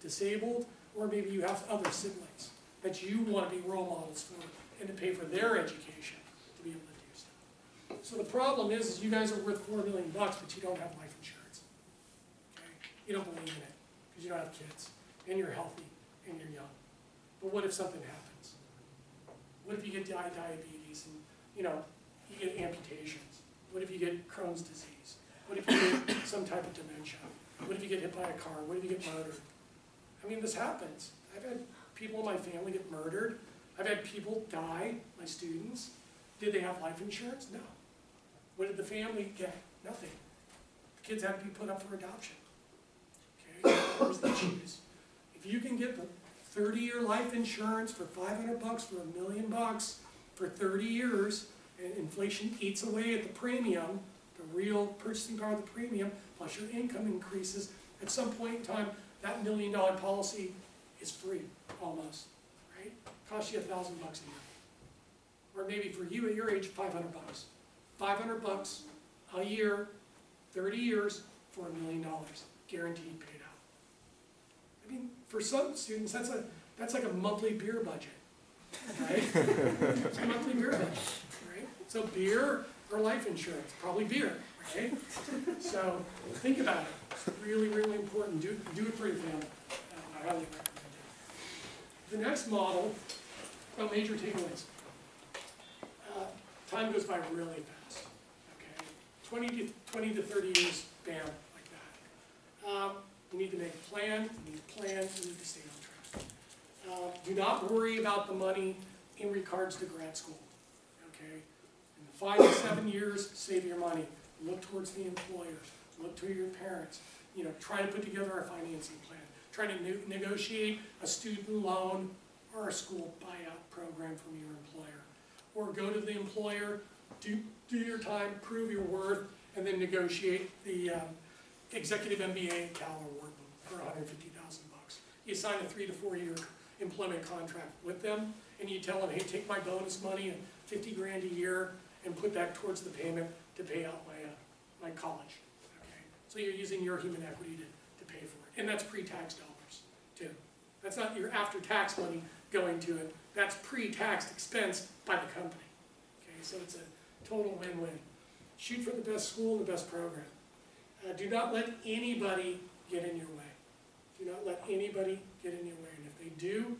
disabled, or maybe you have other siblings that you want to be role models for and to pay for their education to be able to do stuff. So the problem is you guys are worth $4 million bucks, but you don't have life insurance. Okay? You don't believe in it because you don't have kids and you're healthy and you're young. But what if something happens? What if you get diabetes and you get amputations? What if you get Crohn's disease? What if you get some type of dementia? What if you get hit by a car? What if you get murdered? I mean, this happens. I've had people in my family get murdered. I've had people die, my students. Did they have life insurance? No. What did the family get? Nothing. The kids had to be put up for adoption. Okay, here's the cheese. If you can get the 30-year life insurance for $500 bucks, for $1 million bucks, for 30 years, and inflation eats away at the premium, the real purchasing power of the premium, plus your income increases, at some point in time, that $1 million policy is free, almost, right? Costs you $1,000 bucks a year. Or maybe for you at your age, 500 bucks. 500 bucks a year, 30 years, for $1 million, guaranteed paid out. I mean, for some students, that's like a monthly beer budget, right? It's a monthly beer budget, right? So beer or life insurance, probably beer, right? So think about it. It's really, really important. Do it for your family. I highly recommend it. The next model, major takeaways. Time goes by really fast. Okay, 20 to 30 years, bam, like that. You need to make a plan. You need to plan. You need to stay on track. Do not worry about the money in regards to grad school. Okay, In 5 to 7 years, save your money. Look towards the employer. Look to your parents. You know, try to put together a financing plan. Try to negotiate a student loan or a school buyout program from your employer. Or go to the employer, do your time, prove your worth, and then negotiate the executive MBA Cal award for $150,000. You sign a 3 to 4 year employment contract with them, and you tell them, hey, take my bonus money and 50 grand a year and put that towards the payment to pay out my college. Okay? So you're using your human equity to pay for it. And that's pre-tax dollars, too. That's not your after-tax money going to it. That's pre-taxed expense by the company. Okay? So it's a total win-win. Shoot for the best school and the best program. Do not let anybody get in your way. Do not let anybody get in your way. And if they do,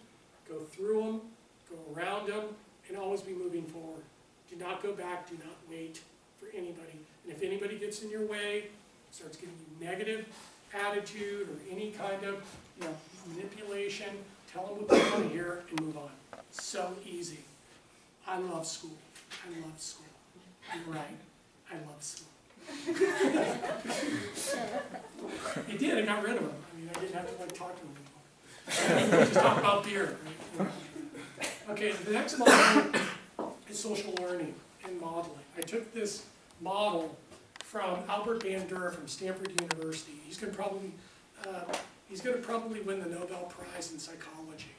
go through them, go around them, and always be moving forward. Do not go back. Do not wait for anybody. And if anybody gets in your way, starts giving you negative attitude or any kind of manipulation, tell them what they want to hear and move on. So easy. I love school. I love school. You're right. I love school. It did. I got rid of them. I mean, I didn't have to talk to them anymore. Just talk about beer. Right? Okay, the next model is social learning and modeling. I took this model from Albert Bandura from Stanford University. He's going to probably win the Nobel Prize in psychology.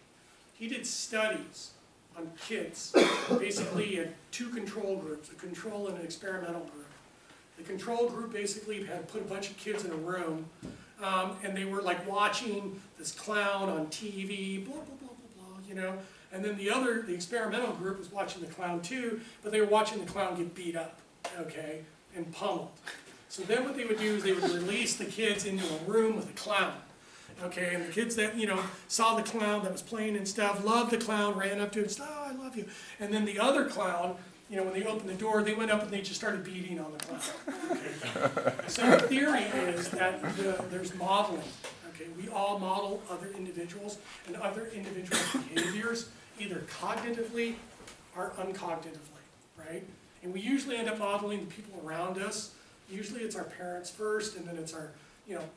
He did studies on kids. Basically, he had 2 control groups, a control and an experimental group. The control group basically had put a bunch of kids in a room, and they were like watching this clown on TV, blah, blah, blah, blah, blah, And then the experimental group was watching the clown too, but they were watching the clown get beat up, okay, and pummeled. So then what they would do is they would release the kids into a room with a clown. Okay, and the kids that, saw the clown that was playing and stuff, loved the clown, ran up to him and said, oh, I love you. And then the other clown, when they opened the door, they went up and they just started beating on the clown. Okay. So the theory is that there's modeling. Okay, we all model other individuals and other individual behaviors, either cognitively or uncognitively, right? And we usually end up modeling the people around us. Usually it's our parents first, and then it's our,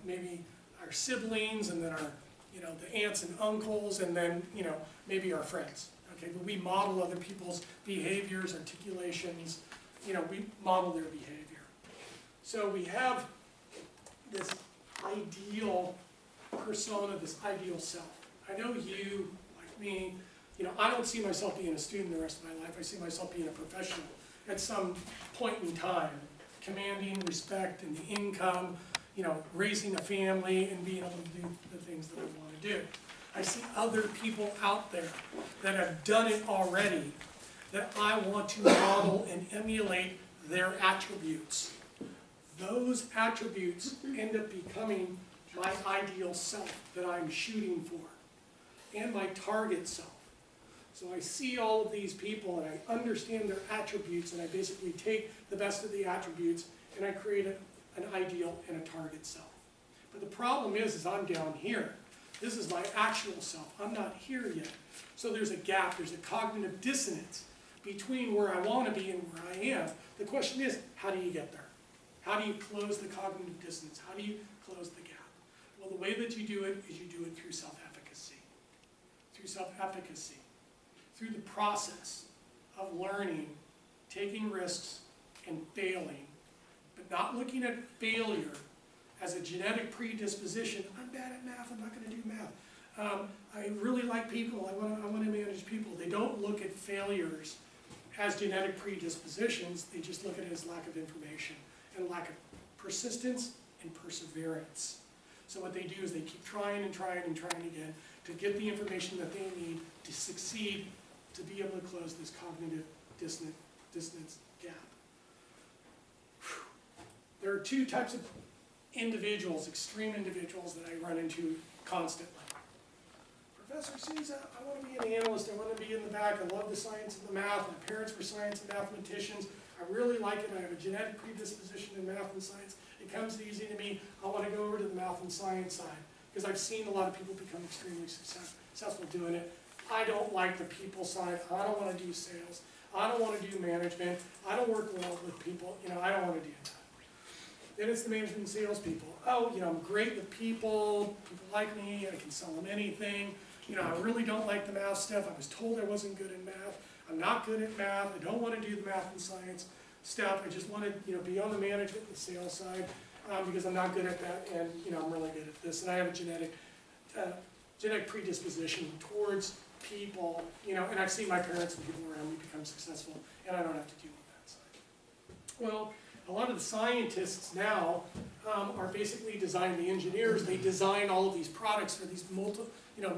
maybe our siblings, and then our, the aunts and uncles, and then, maybe our friends. Okay, but we model other people's behaviors, articulations, we model their behavior. So we have this ideal persona, this ideal self. I know you, like me, I don't see myself being a student the rest of my life. I see myself being a professional at some point in time, commanding respect and the income, raising a family and being able to do the things that I want to do. I see other people out there that have done it already that I want to model and emulate their attributes. Those attributes end up becoming my ideal self that I'm shooting for, and my target self. So I see all of these people and I understand their attributes, and I basically take the best of the attributes and I create an ideal and a target self. But the problem is I'm down here. This is my actual self. I'm not here yet. So there's a gap, there's a cognitive dissonance between where I want to be and where I am. The question is, how do you get there? How do you close the cognitive dissonance? How do you close the gap? Well, the way that you do it is you do it through self-efficacy. Through self-efficacy. Through the process of learning, taking risks, and failing, but not looking at failure as a genetic predisposition. I'm bad at math, I'm not going to do math. I really like people, I want to manage people. They don't look at failures as genetic predispositions, they just look at it as lack of information and lack of persistence and perseverance. So what they do is they keep trying and trying and trying again to get the information that they need to succeed, to be able to close this cognitive dissonance gap. Whew. There are 2 types of individuals, extreme individuals, that I run into constantly. Professor Sousa, I want to be an analyst, I want to be in the back, I love the science and the math, my parents were science and mathematicians, I really like it, I have a genetic predisposition in math and science, it comes easy to me, I want to go over to the math and science side, because I've seen a lot of people become extremely successful doing it. I don't like the people side, I don't want to do sales, I don't want to do management, I don't work well with people, I don't want to do that. Then it's the management and sales people. Oh, I'm great with people like me, I can sell them anything. I really don't like the math stuff. I was told I wasn't good in math. I'm not good at math. I don't want to do the math and science stuff. I just want to, be on the management and sales side because I'm not good at that, and I'm really good at this. And I have a genetic predisposition towards people, and I've seen my parents and people around me become successful, and I don't have to deal with that side. Well, a lot of the scientists now are basically the engineers. They design all of these products for these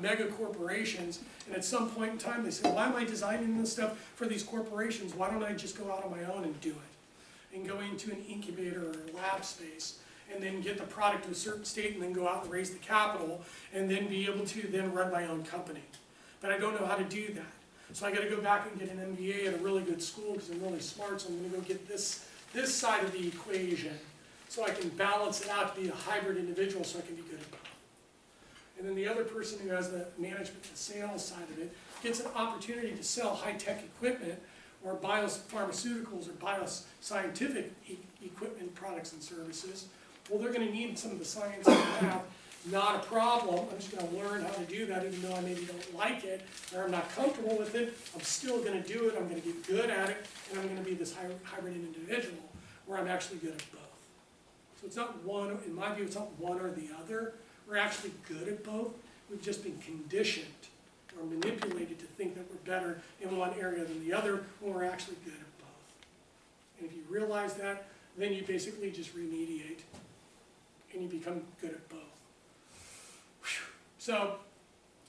mega corporations, and at some point in time they say, why am I designing this stuff for these corporations? Why don't I just go out on my own and do it? And go into an incubator or a lab space, and then get the product to a certain state, and then go out and raise the capital, and then be able to then run my own company. But I don't know how to do that. So I got to go back and get an MBA at a really good school because I'm really smart, so I'm going to go get this side of the equation so I can balance it out to be a hybrid individual so I can be good at both. And then the other person who has the management and sales side of it gets an opportunity to sell high-tech equipment or biopharmaceuticals or bioscientific equipment, products and services. Well, they're going to need some of the science and math. Not a problem. I'm just going to learn how to do that even though I maybe don't like it or I'm not comfortable with it. I'm still going to do it. I'm going to get good at it, and I'm going to be this hybrid individual where I'm actually good at both. So it's not one, in my view, it's not one or the other. We're actually good at both. We've just been conditioned or manipulated to think that we're better in one area than the other when we're actually good at both. And if you realize that, then you basically just remediate and you become good at both. Whew. So,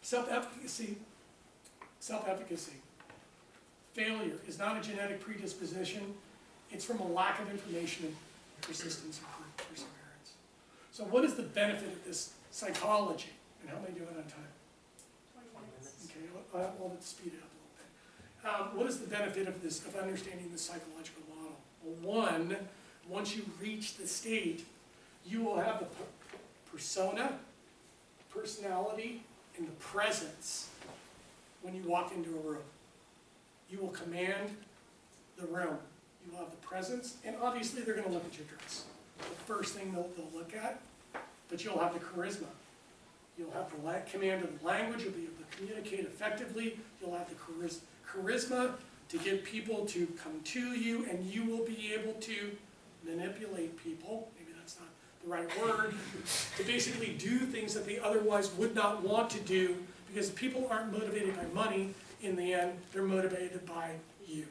self-efficacy. Failure is not a genetic predisposition. It's from a lack of information and persistence and perseverance. So what is the benefit of this psychology? And how am I doing on time? 20 minutes. Okay, I'll have to speed it up a little bit. What is the benefit of this, of understanding the psychological model? Well, once you reach the state, you will have the persona, personality, and the presence when you walk into a room. You will command the room. You will have the presence, and obviously they're going to look at your dress. The first thing they'll look at, but you'll have the charisma. You'll have the command of the language, you'll be able to communicate effectively, you'll have the charisma to get people to come to you, and you will be able to manipulate people, maybe that's not the right word, to basically do things that they otherwise would not want to do, because people aren't motivated by money in the end, they're motivated by you,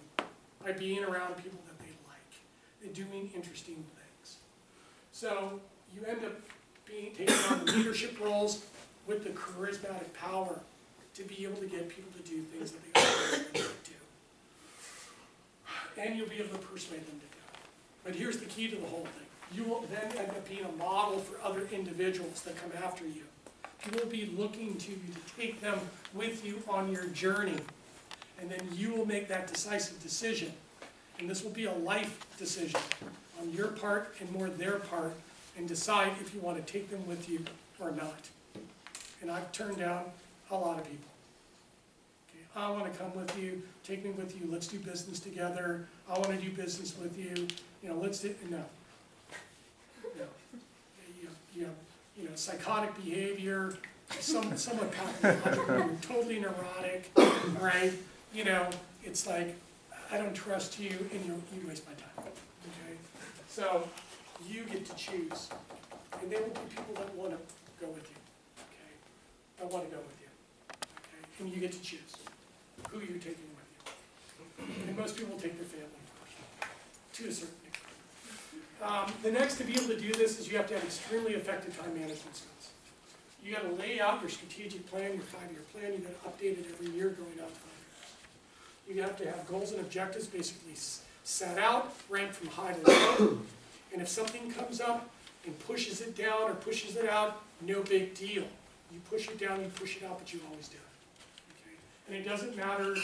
by being around people that they like, and doing interesting things. So you end up taking on the leadership roles with the charismatic power to be able to get people to do things that they otherwise would not do. And you'll be able to persuade them to do it. But here's the key to the whole thing. You will then end up being a model for other individuals that come after you. People will be looking to you to take them with you on your journey. And then you will make that decisive decision. And this will be a life decision on your part and more their part, and decide if you want to take them with you or not. And I've turned down a lot of people. Okay, I want to come with you, take me with you, let's do business together, I want to do business with you, let's do, no. Psychotic behavior, somewhat pathological, you're totally neurotic, right? It's like, I don't trust you, and you waste my time, okay? So, you get to choose, and there will be people that want to go with you, okay? That want to go with you, okay? And you get to choose who you're taking with you. And most people take their family first, to a certain degree. The next, to be able to do this, is you have to have extremely effective time management skills. You got to lay out your strategic plan, your 5-year plan. You got to update it every year going out 5 years. You have to have goals and objectives basically set out, ranked from high to low. And if something comes up and pushes it down or pushes it out, no big deal. You push it down, you push it out, but you always do it. Okay? And it doesn't matter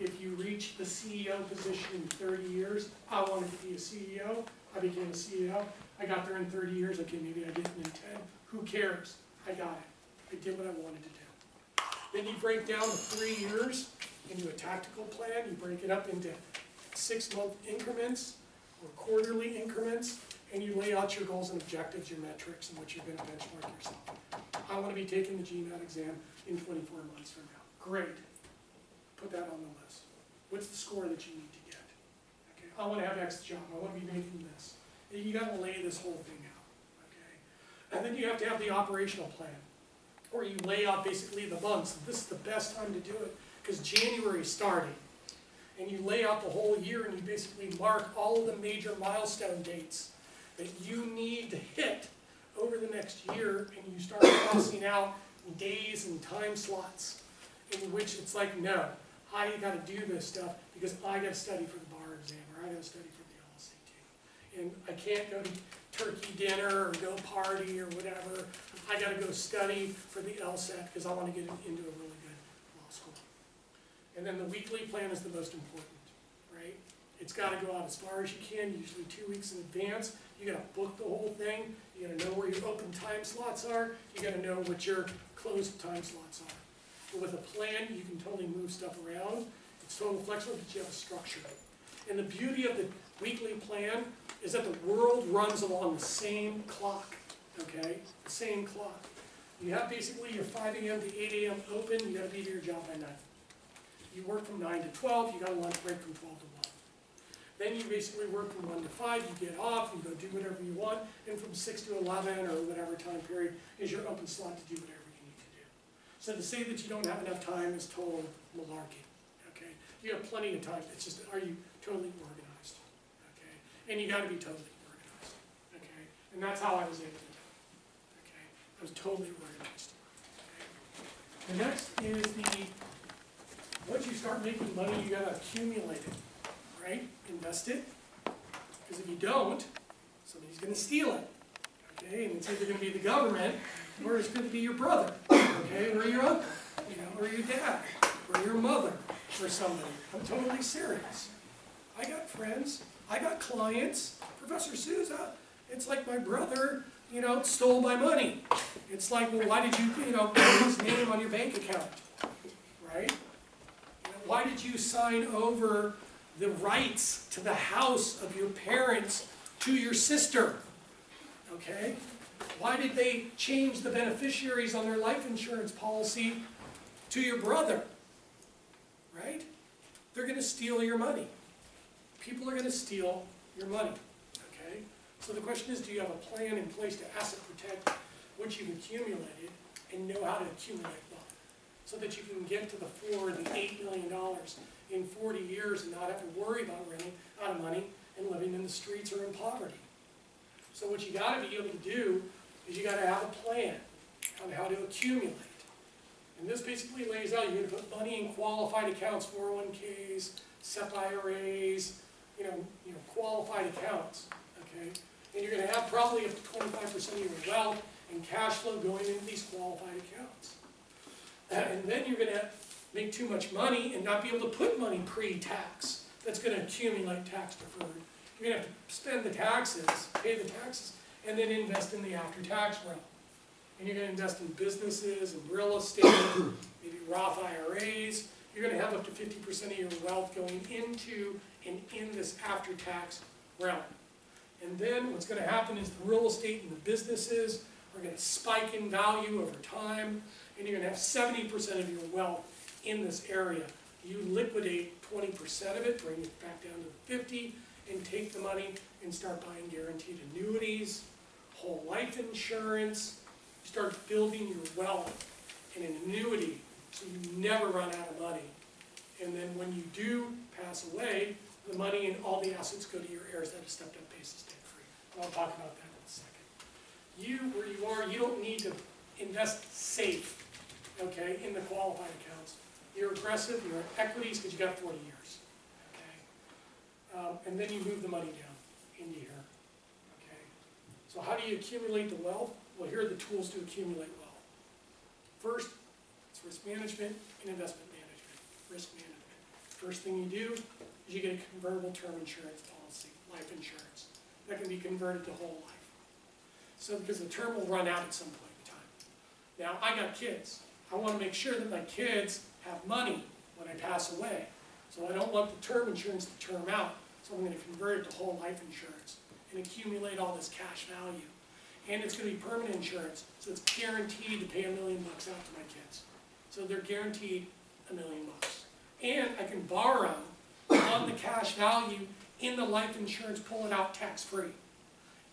if you reach the CEO position in 30 years. I wanted to be a CEO. I became a CEO. I got there in 30 years. Okay, maybe I didn't in 10. Who cares? I got it. I did what I wanted to do. Then you break down the 3 years into a tactical plan. You break it up into 6-month increments or quarterly increments, and you lay out your goals and objectives, your metrics, and what you're going to benchmark yourself. I want to be taking the GMAT exam in 24 months from now. Great. Put that on the list. What's the score that you need to get? Okay. I want to have X job. I want to be making this. And you got to lay this whole thing out. Okay. And then you have to have the operational plan, where you lay out basically the months. This is the best time to do it because January is starting. And you lay out the whole year and you basically mark all of the major milestone dates that you need to hit over the next year, and you start crossing out days and time slots in which it's like, no, I got to do this stuff because I got to study for the bar exam or I got to study for the LSAT. And I can't go to turkey dinner or go party or whatever. I got to go study for the LSAT because I want to get into a really good law school. And then the weekly plan is the most important, right? It's got to go out as far as you can, usually 2 weeks in advance. You got to book the whole thing. You got to know where your open time slots are. You got to know what your closed time slots are. But with a plan, you can totally move stuff around. It's totally flexible, but you have a structure. And the beauty of the weekly plan is that the world runs along the same clock, okay? The same clock. You have basically your 5 a.m. to 8 a.m. open. You got to be to your job by 9. You work from 9 to 12. You got a lunch break from 12 to 1. Then you basically work from 1 to 5, you get off, you go do whatever you want, and from 6 to 11 or whatever time period is your open slot to do whatever you need to do. So to say that you don't have enough time is total malarkey, okay? You have plenty of time, it's just, are you totally organized, okay? And you gotta be totally organized, okay? And that's how I was able to do it, okay? I was totally organized, okay? The next is once you start making money, you gotta accumulate it. Right? Invest it, because if you don't, somebody's going to steal it, okay? And it's either going to be the government, or it's going to be your brother, okay? Or your uncle, you know, or your dad, or your mother, or somebody. I'm totally serious. I got friends, I got clients. Professor Souza, it's like my brother, you know, stole my money. It's like, well, why did you, put his name on your bank account, right? You know, why did you sign over the rights to the house of your parents to your sister, okay? Why did they change the beneficiaries on their life insurance policy to your brother, right? They're going to steal your money. People are going to steal your money, okay? So the question is, do you have a plan in place to asset protect what you've accumulated and know how to accumulate wealth so that you can get to the $4 to $8 million in 40 years and not have to worry about running out of money and living in the streets or in poverty. So what you got to be able to do is you got to have a plan on how to accumulate. And this basically lays out, you're going to put money in qualified accounts, 401ks, SEP IRAs, qualified accounts, okay? And you're going to have probably up to 25% of your wealth and cash flow going into these qualified accounts. And then you're going to make too much money and not be able to put money pre-tax. That's going to accumulate tax deferred. You're going to have to spend the taxes, pay the taxes, and then invest in the after-tax realm. And you're going to invest in businesses and real estate, maybe Roth IRAs. You're going to have up to 50% of your wealth going into and in this after-tax realm. And then what's going to happen is the real estate and the businesses are going to spike in value over time, and you're going to have 70% of your wealth in this area. You liquidate 20% of it, bring it back down to 50, and take the money and start buying guaranteed annuities, whole life insurance. You start building your wealth in an annuity so you never run out of money. And then when you do pass away, the money and all the assets go to your heirs at a stepped-up basis debt-free. I'll talk about that in a second. You, where you are, you don't need to invest safe, okay, in the qualified accounts. You're aggressive, you're in equities because you got 40 years, okay? And then you move the money down into here, okay? So how do you accumulate the wealth? Well, here are the tools to accumulate wealth. First, it's risk management and investment management. Risk management. First thing you do is you get a convertible term insurance policy, life insurance. That can be converted to whole life. So because the term will run out at some point in time. Now, I got kids. I want to make sure that my kids have money when I pass away. So I don't want the term insurance to term out. So I'm going to convert it to whole life insurance and accumulate all this cash value. And it's going to be permanent insurance, so it's guaranteed to pay $1 million out to my kids. So they're guaranteed $1 million. And I can borrow on the cash value in the life insurance, pull it out tax-free.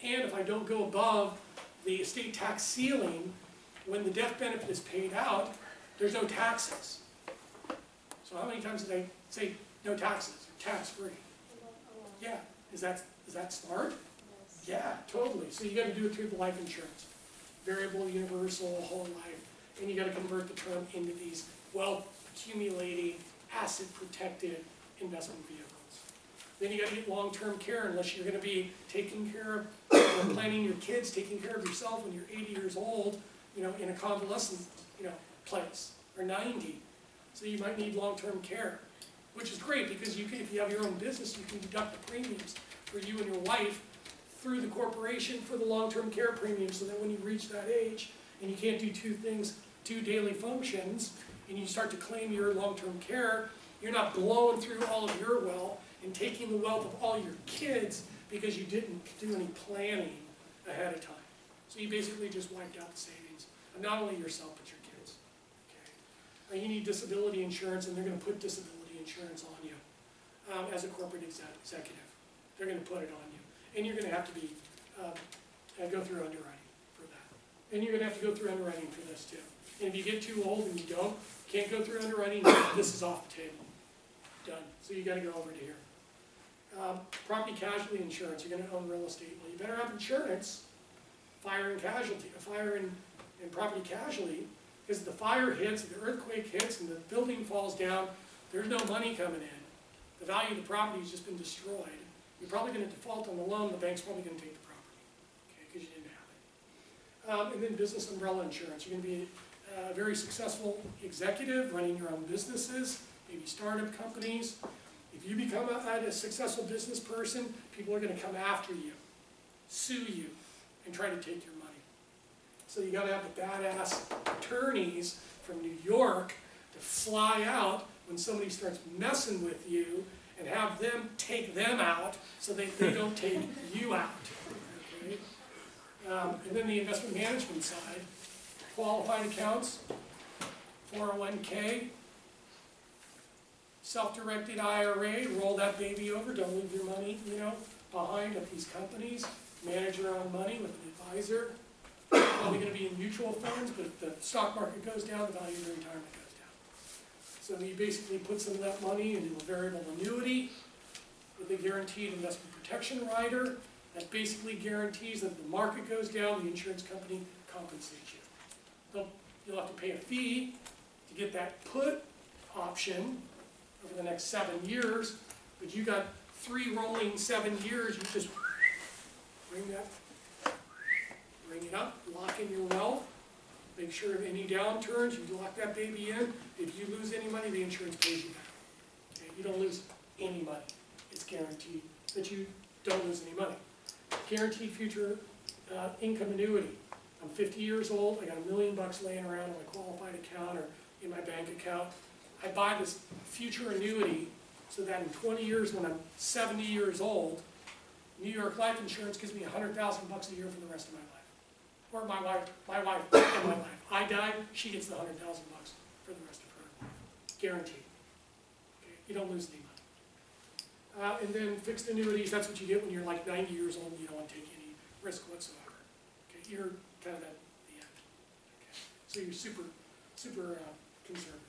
And if I don't go above the estate tax ceiling, when the death benefit is paid out, there's no taxes. So how many times did I say no taxes, or tax-free? Yeah, is that smart? Yeah, totally. So you got to do it through the life insurance. Variable, universal, whole life. And you got to convert the term into these wealth accumulating, asset protected investment vehicles. Then you got to get long-term care unless you're going to be taking care of, planning your kids, taking care of yourself when you're 80 years old, you know, in a convalescent, you know, place, or 90. So you might need long-term care, which is great because you can, if you have your own business, you can deduct the premiums for you and your wife through the corporation for the long-term care premium, so that when you reach that age and you can't do two daily functions, and you start to claim your long-term care, you're not blowing through all of your wealth and taking the wealth of all your kids because you didn't do any planning ahead of time. So you basically just wiped out the savings of not only yourself but your kids. Okay. Now you need disability insurance, and they're going to put disability insurance on you as a corporate executive. They're going to put it on you. And you're going to have to be, go through underwriting for that. And you're going to have to go through underwriting for this too. And if you get too old and you can't go through underwriting, this is off the table. Done. So you got to go over to here. Property casualty insurance, you're going to own real estate. Well, you better have insurance, fire and casualty, fire and property casualty, because the fire hits, the earthquake hits, and the building falls down, there's no money coming in. The value of the property has just been destroyed. You're probably going to default on the loan, the bank's probably going to take the property, okay, because you didn't have it. And then business umbrella insurance. You're going to be a very successful executive, running your own businesses, maybe startup companies. If you become a successful business person, people are going to come after you, sue you, and try to take your money. So you got to have the badass attorneys from New York to fly out when somebody starts messing with you, and have them take them out so they don't take you out. Okay? And then the investment management side, qualified accounts, 401k, self-directed IRA, roll that baby over, don't leave your money, you know, behind at these companies, manage your own money with an advisor. Probably going to be in mutual funds, but if the stock market goes down, the value of your retirement goes down. So you basically put some of that money into a variable annuity with a guaranteed investment protection rider that basically guarantees that if the market goes down, the insurance company compensates you. You'll have to pay a fee to get that put option over the next 7 years, but you got 3 rolling 7 years, you just bring it up, lock in your wealth. Make sure if any downturns, you lock that baby in. If you lose any money, the insurance pays you back. Okay? You don't lose any money. It's guaranteed that you don't lose any money. Guaranteed future income annuity. I'm 50 years old. I got $1 million laying around in my qualified account or in my bank account. I buy this future annuity so that in 20 years, when I'm 70 years old, New York Life Insurance gives me $100,000 a year for the rest of my life. Or my wife and my life. I die, she gets the $100,000 for the rest of her life. Guaranteed. Okay? You don't lose any money. And then fixed annuities, that's what you get when you're like 90 years old and you don't want to take any risk whatsoever. Okay? You're kind of at the end. Okay? So you're super conservative.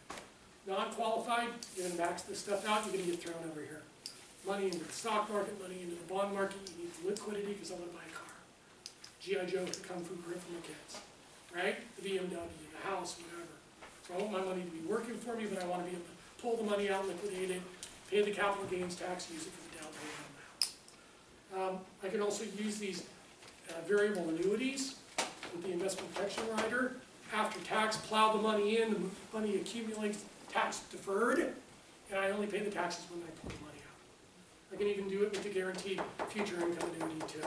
Non-qualified, you're going to max this stuff out, you're going to get thrown over here. Money into the stock market, money into the bond market, you need liquidity because I want to buy a car. G.I. Joe with the Kung Fu grip for my kids, right? The BMW, the house, whatever. So I want my money to be working for me, but I want to be able to pull the money out, liquidate it, pay the capital gains tax, use it for the down payment on the house. I can also use these variable annuities with the investment protection rider. After tax, plow the money in, the money accumulates tax deferred, and I only pay the taxes when I pull the money out. I can even do it with the guaranteed future income annuity too.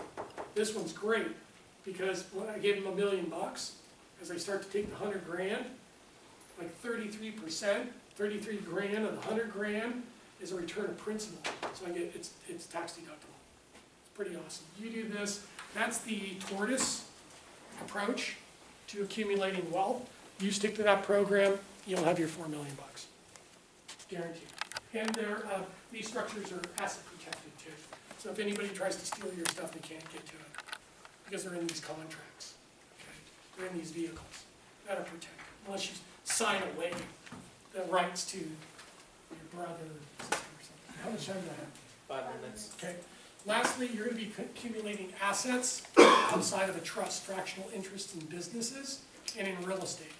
This one's great because when I gave them $1 million, as I start to take the 100 grand, like 33%, 33 grand of the 100 grand is a return of principal. So it's tax deductible. It's pretty awesome. You do this, that's the tortoise approach to accumulating wealth. You stick to that program, you'll have your $4 million. Guaranteed. And these structures are asset protected too. So if anybody tries to steal your stuff, they can't get to it because they're in these contracts. Okay? They're in these vehicles that are protected, unless you sign away the rights to your brother or sister or something. How much time do I have? 5 minutes. Okay. Lastly, you're going to be accumulating assets outside of a trust, fractional interest in businesses and in real estate.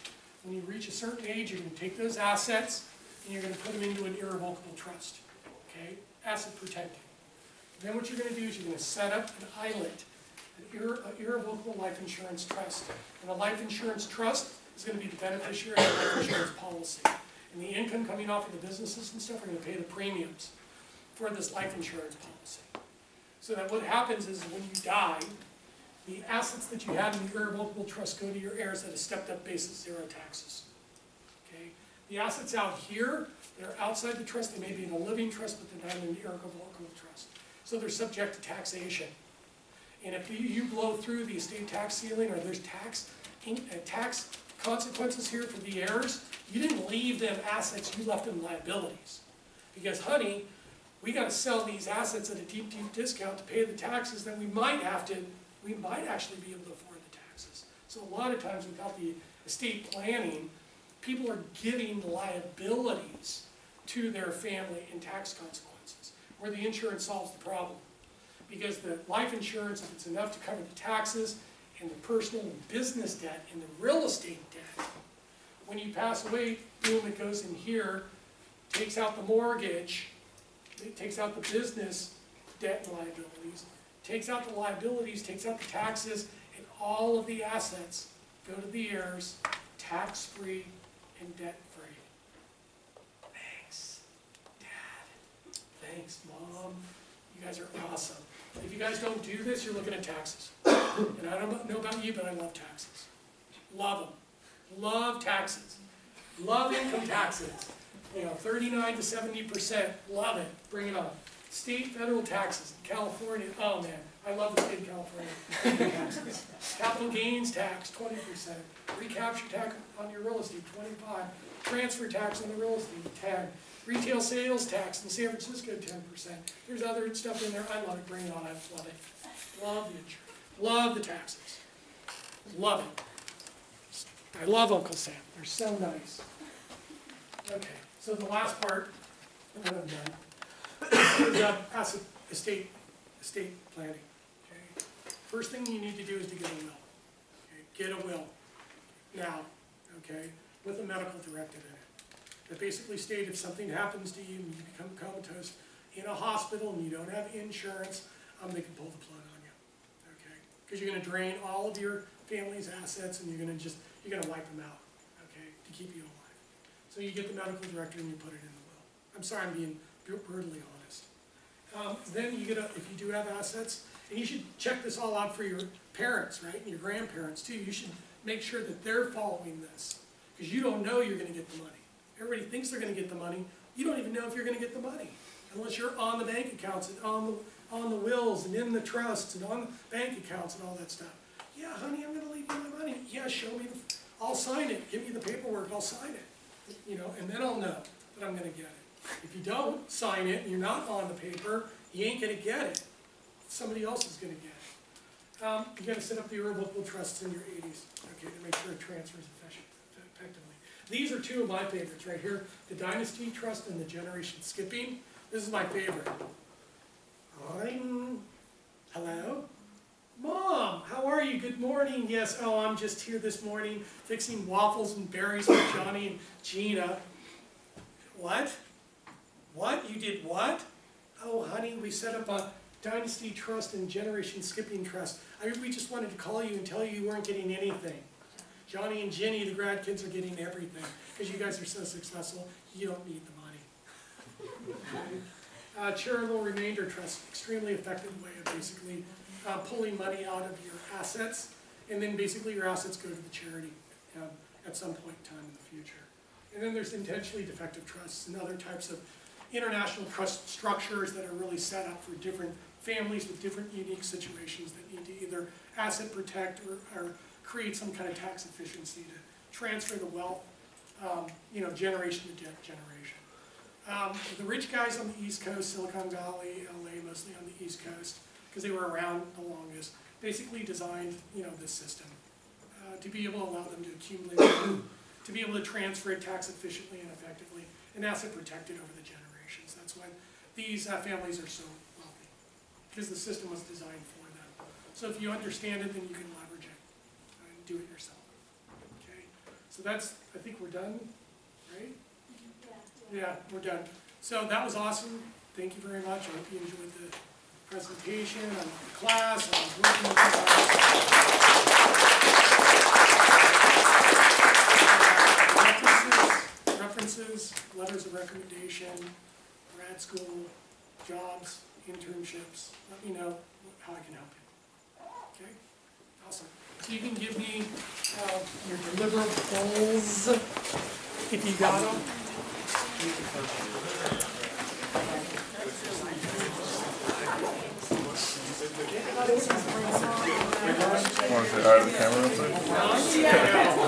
When you reach a certain age, you're going to take those assets and you're going to put them into an irrevocable trust. Okay? Asset protected. Then what you're going to do is you're going to set up an ILIT, an irrevocable life insurance trust. And a life insurance trust is going to be the beneficiary of the life insurance policy. And the income coming off of the businesses and stuff are going to pay the premiums for this life insurance policy. So that what happens is when you die, the assets that you have in the irrevocable trust go to your heirs at a stepped-up basis, 0 taxes. Okay? The assets out here, they're outside the trust, they may be in a living trust, but they're not in the irrevocable trust. So they're subject to taxation. And if you blow through the estate tax ceiling, or there's tax consequences here for the heirs, you didn't leave them assets, you left them liabilities. Because, honey, we got to sell these assets at a deep, deep discount to pay the taxes that we might actually be able to afford the taxes. So a lot of times without the estate planning, people are giving liabilities to their family in tax consequences, where the insurance solves the problem. Because the life insurance, if it's enough to cover the taxes and the personal and business debt and the real estate debt, when you pass away, boom, it goes in here, takes out the mortgage, it takes out the business debt and liabilities, takes out the liabilities, takes out the taxes, and all of the assets go to the heirs, tax-free and debt-free. Thanks, Dad. Thanks, Mom. You guys are awesome. If you guys don't do this, you're looking at taxes. And I don't know about you, but I love taxes. Love them. Love taxes. Love income taxes. You know, 39 to 70%. Love it. Bring it on. State, federal taxes. California. Oh man, I love the state of California. Taxes. Capital gains tax, 20%. Recapture tax on your real estate, 25%. Transfer tax on the real estate, 10%. Retail sales tax in San Francisco, 10%. There's other stuff in there. I love it. Bring it on. I love it. Love the insurance. Love the taxes. Love it. I love Uncle Sam. They're so nice. Okay, so the last part, and then I'm done, is asset estate planning. Okay? First thing you need to do is to get a will. Okay? Get a will now, okay, with a medical directive in it. That basically states if something happens to you and you become comatose in a hospital and you don't have insurance, they can pull the plug on you. Okay? Because you're going to drain all of your family's assets and you're going to wipe them out, okay, to keep you alive. So you get the medical director and you put it in the will. I'm sorry, I'm being brutally honest. Then you get if you do have assets, and you should check this all out for your parents, right, and your grandparents too. You should make sure that they're following this, because you don't know you're going to get the money. Everybody thinks they're going to get the money. You don't even know if you're going to get the money, unless you're on the bank accounts and on the wills and in the trusts and on the bank accounts and all that stuff. Yeah, honey, I'm going to leave you my money. Yeah, show me I'll sign it. Give me the paperwork. I'll sign it. You know, and then I'll know that I'm going to get it. If you don't sign it and you're not on the paper, you ain't going to get it. Somebody else is going to get it. You got to set up the irrevocable trusts in your 80s, okay, to make sure it transfers effectively. These are two of my favorites right here: the Dynasty Trust and the Generation Skipping. This is my favorite. Hello? Mom, how are you? Good morning. Yes, oh, I'm just here this morning fixing waffles and berries for Johnny and Gina. What? What? You did what? Oh, honey, we set up a Dynasty Trust and Generation Skipping Trust. We just wanted to call you and tell you weren't getting anything. Johnny and Ginny, the grad kids, are getting everything. Because you guys are so successful, you don't need the money. Charitable Remainder Trust, extremely effective way of basically pulling money out of your assets, and then basically your assets go to the charity at some point in time in the future. And then there's intentionally defective trusts and other types of international trust structures that are really set up for different families with different unique situations that need to either asset protect or create some kind of tax efficiency to transfer the wealth, generation to generation. The rich guys on the East Coast, Silicon Valley, LA, mostly on the East Coast, because they were around the longest, basically designed, this system to be able to allow them to accumulate, to be able to transfer it tax efficiently and effectively, and asset protected over the generations. That's why these families are so wealthy, because the system was designed for them. So if you understand it, then you can leverage it and do it yourself. Okay, so that's, I think we're done, right? Yeah, we're done. So that was awesome. Thank you very much. I hope you enjoyed the presentation and the class. I was working with you guys. References, letters of recommendation, grad school, jobs, internships. Let me know how I can help you. Okay? Awesome. So you can give me your deliverables if you got them. Want to say hi to the camera real quick?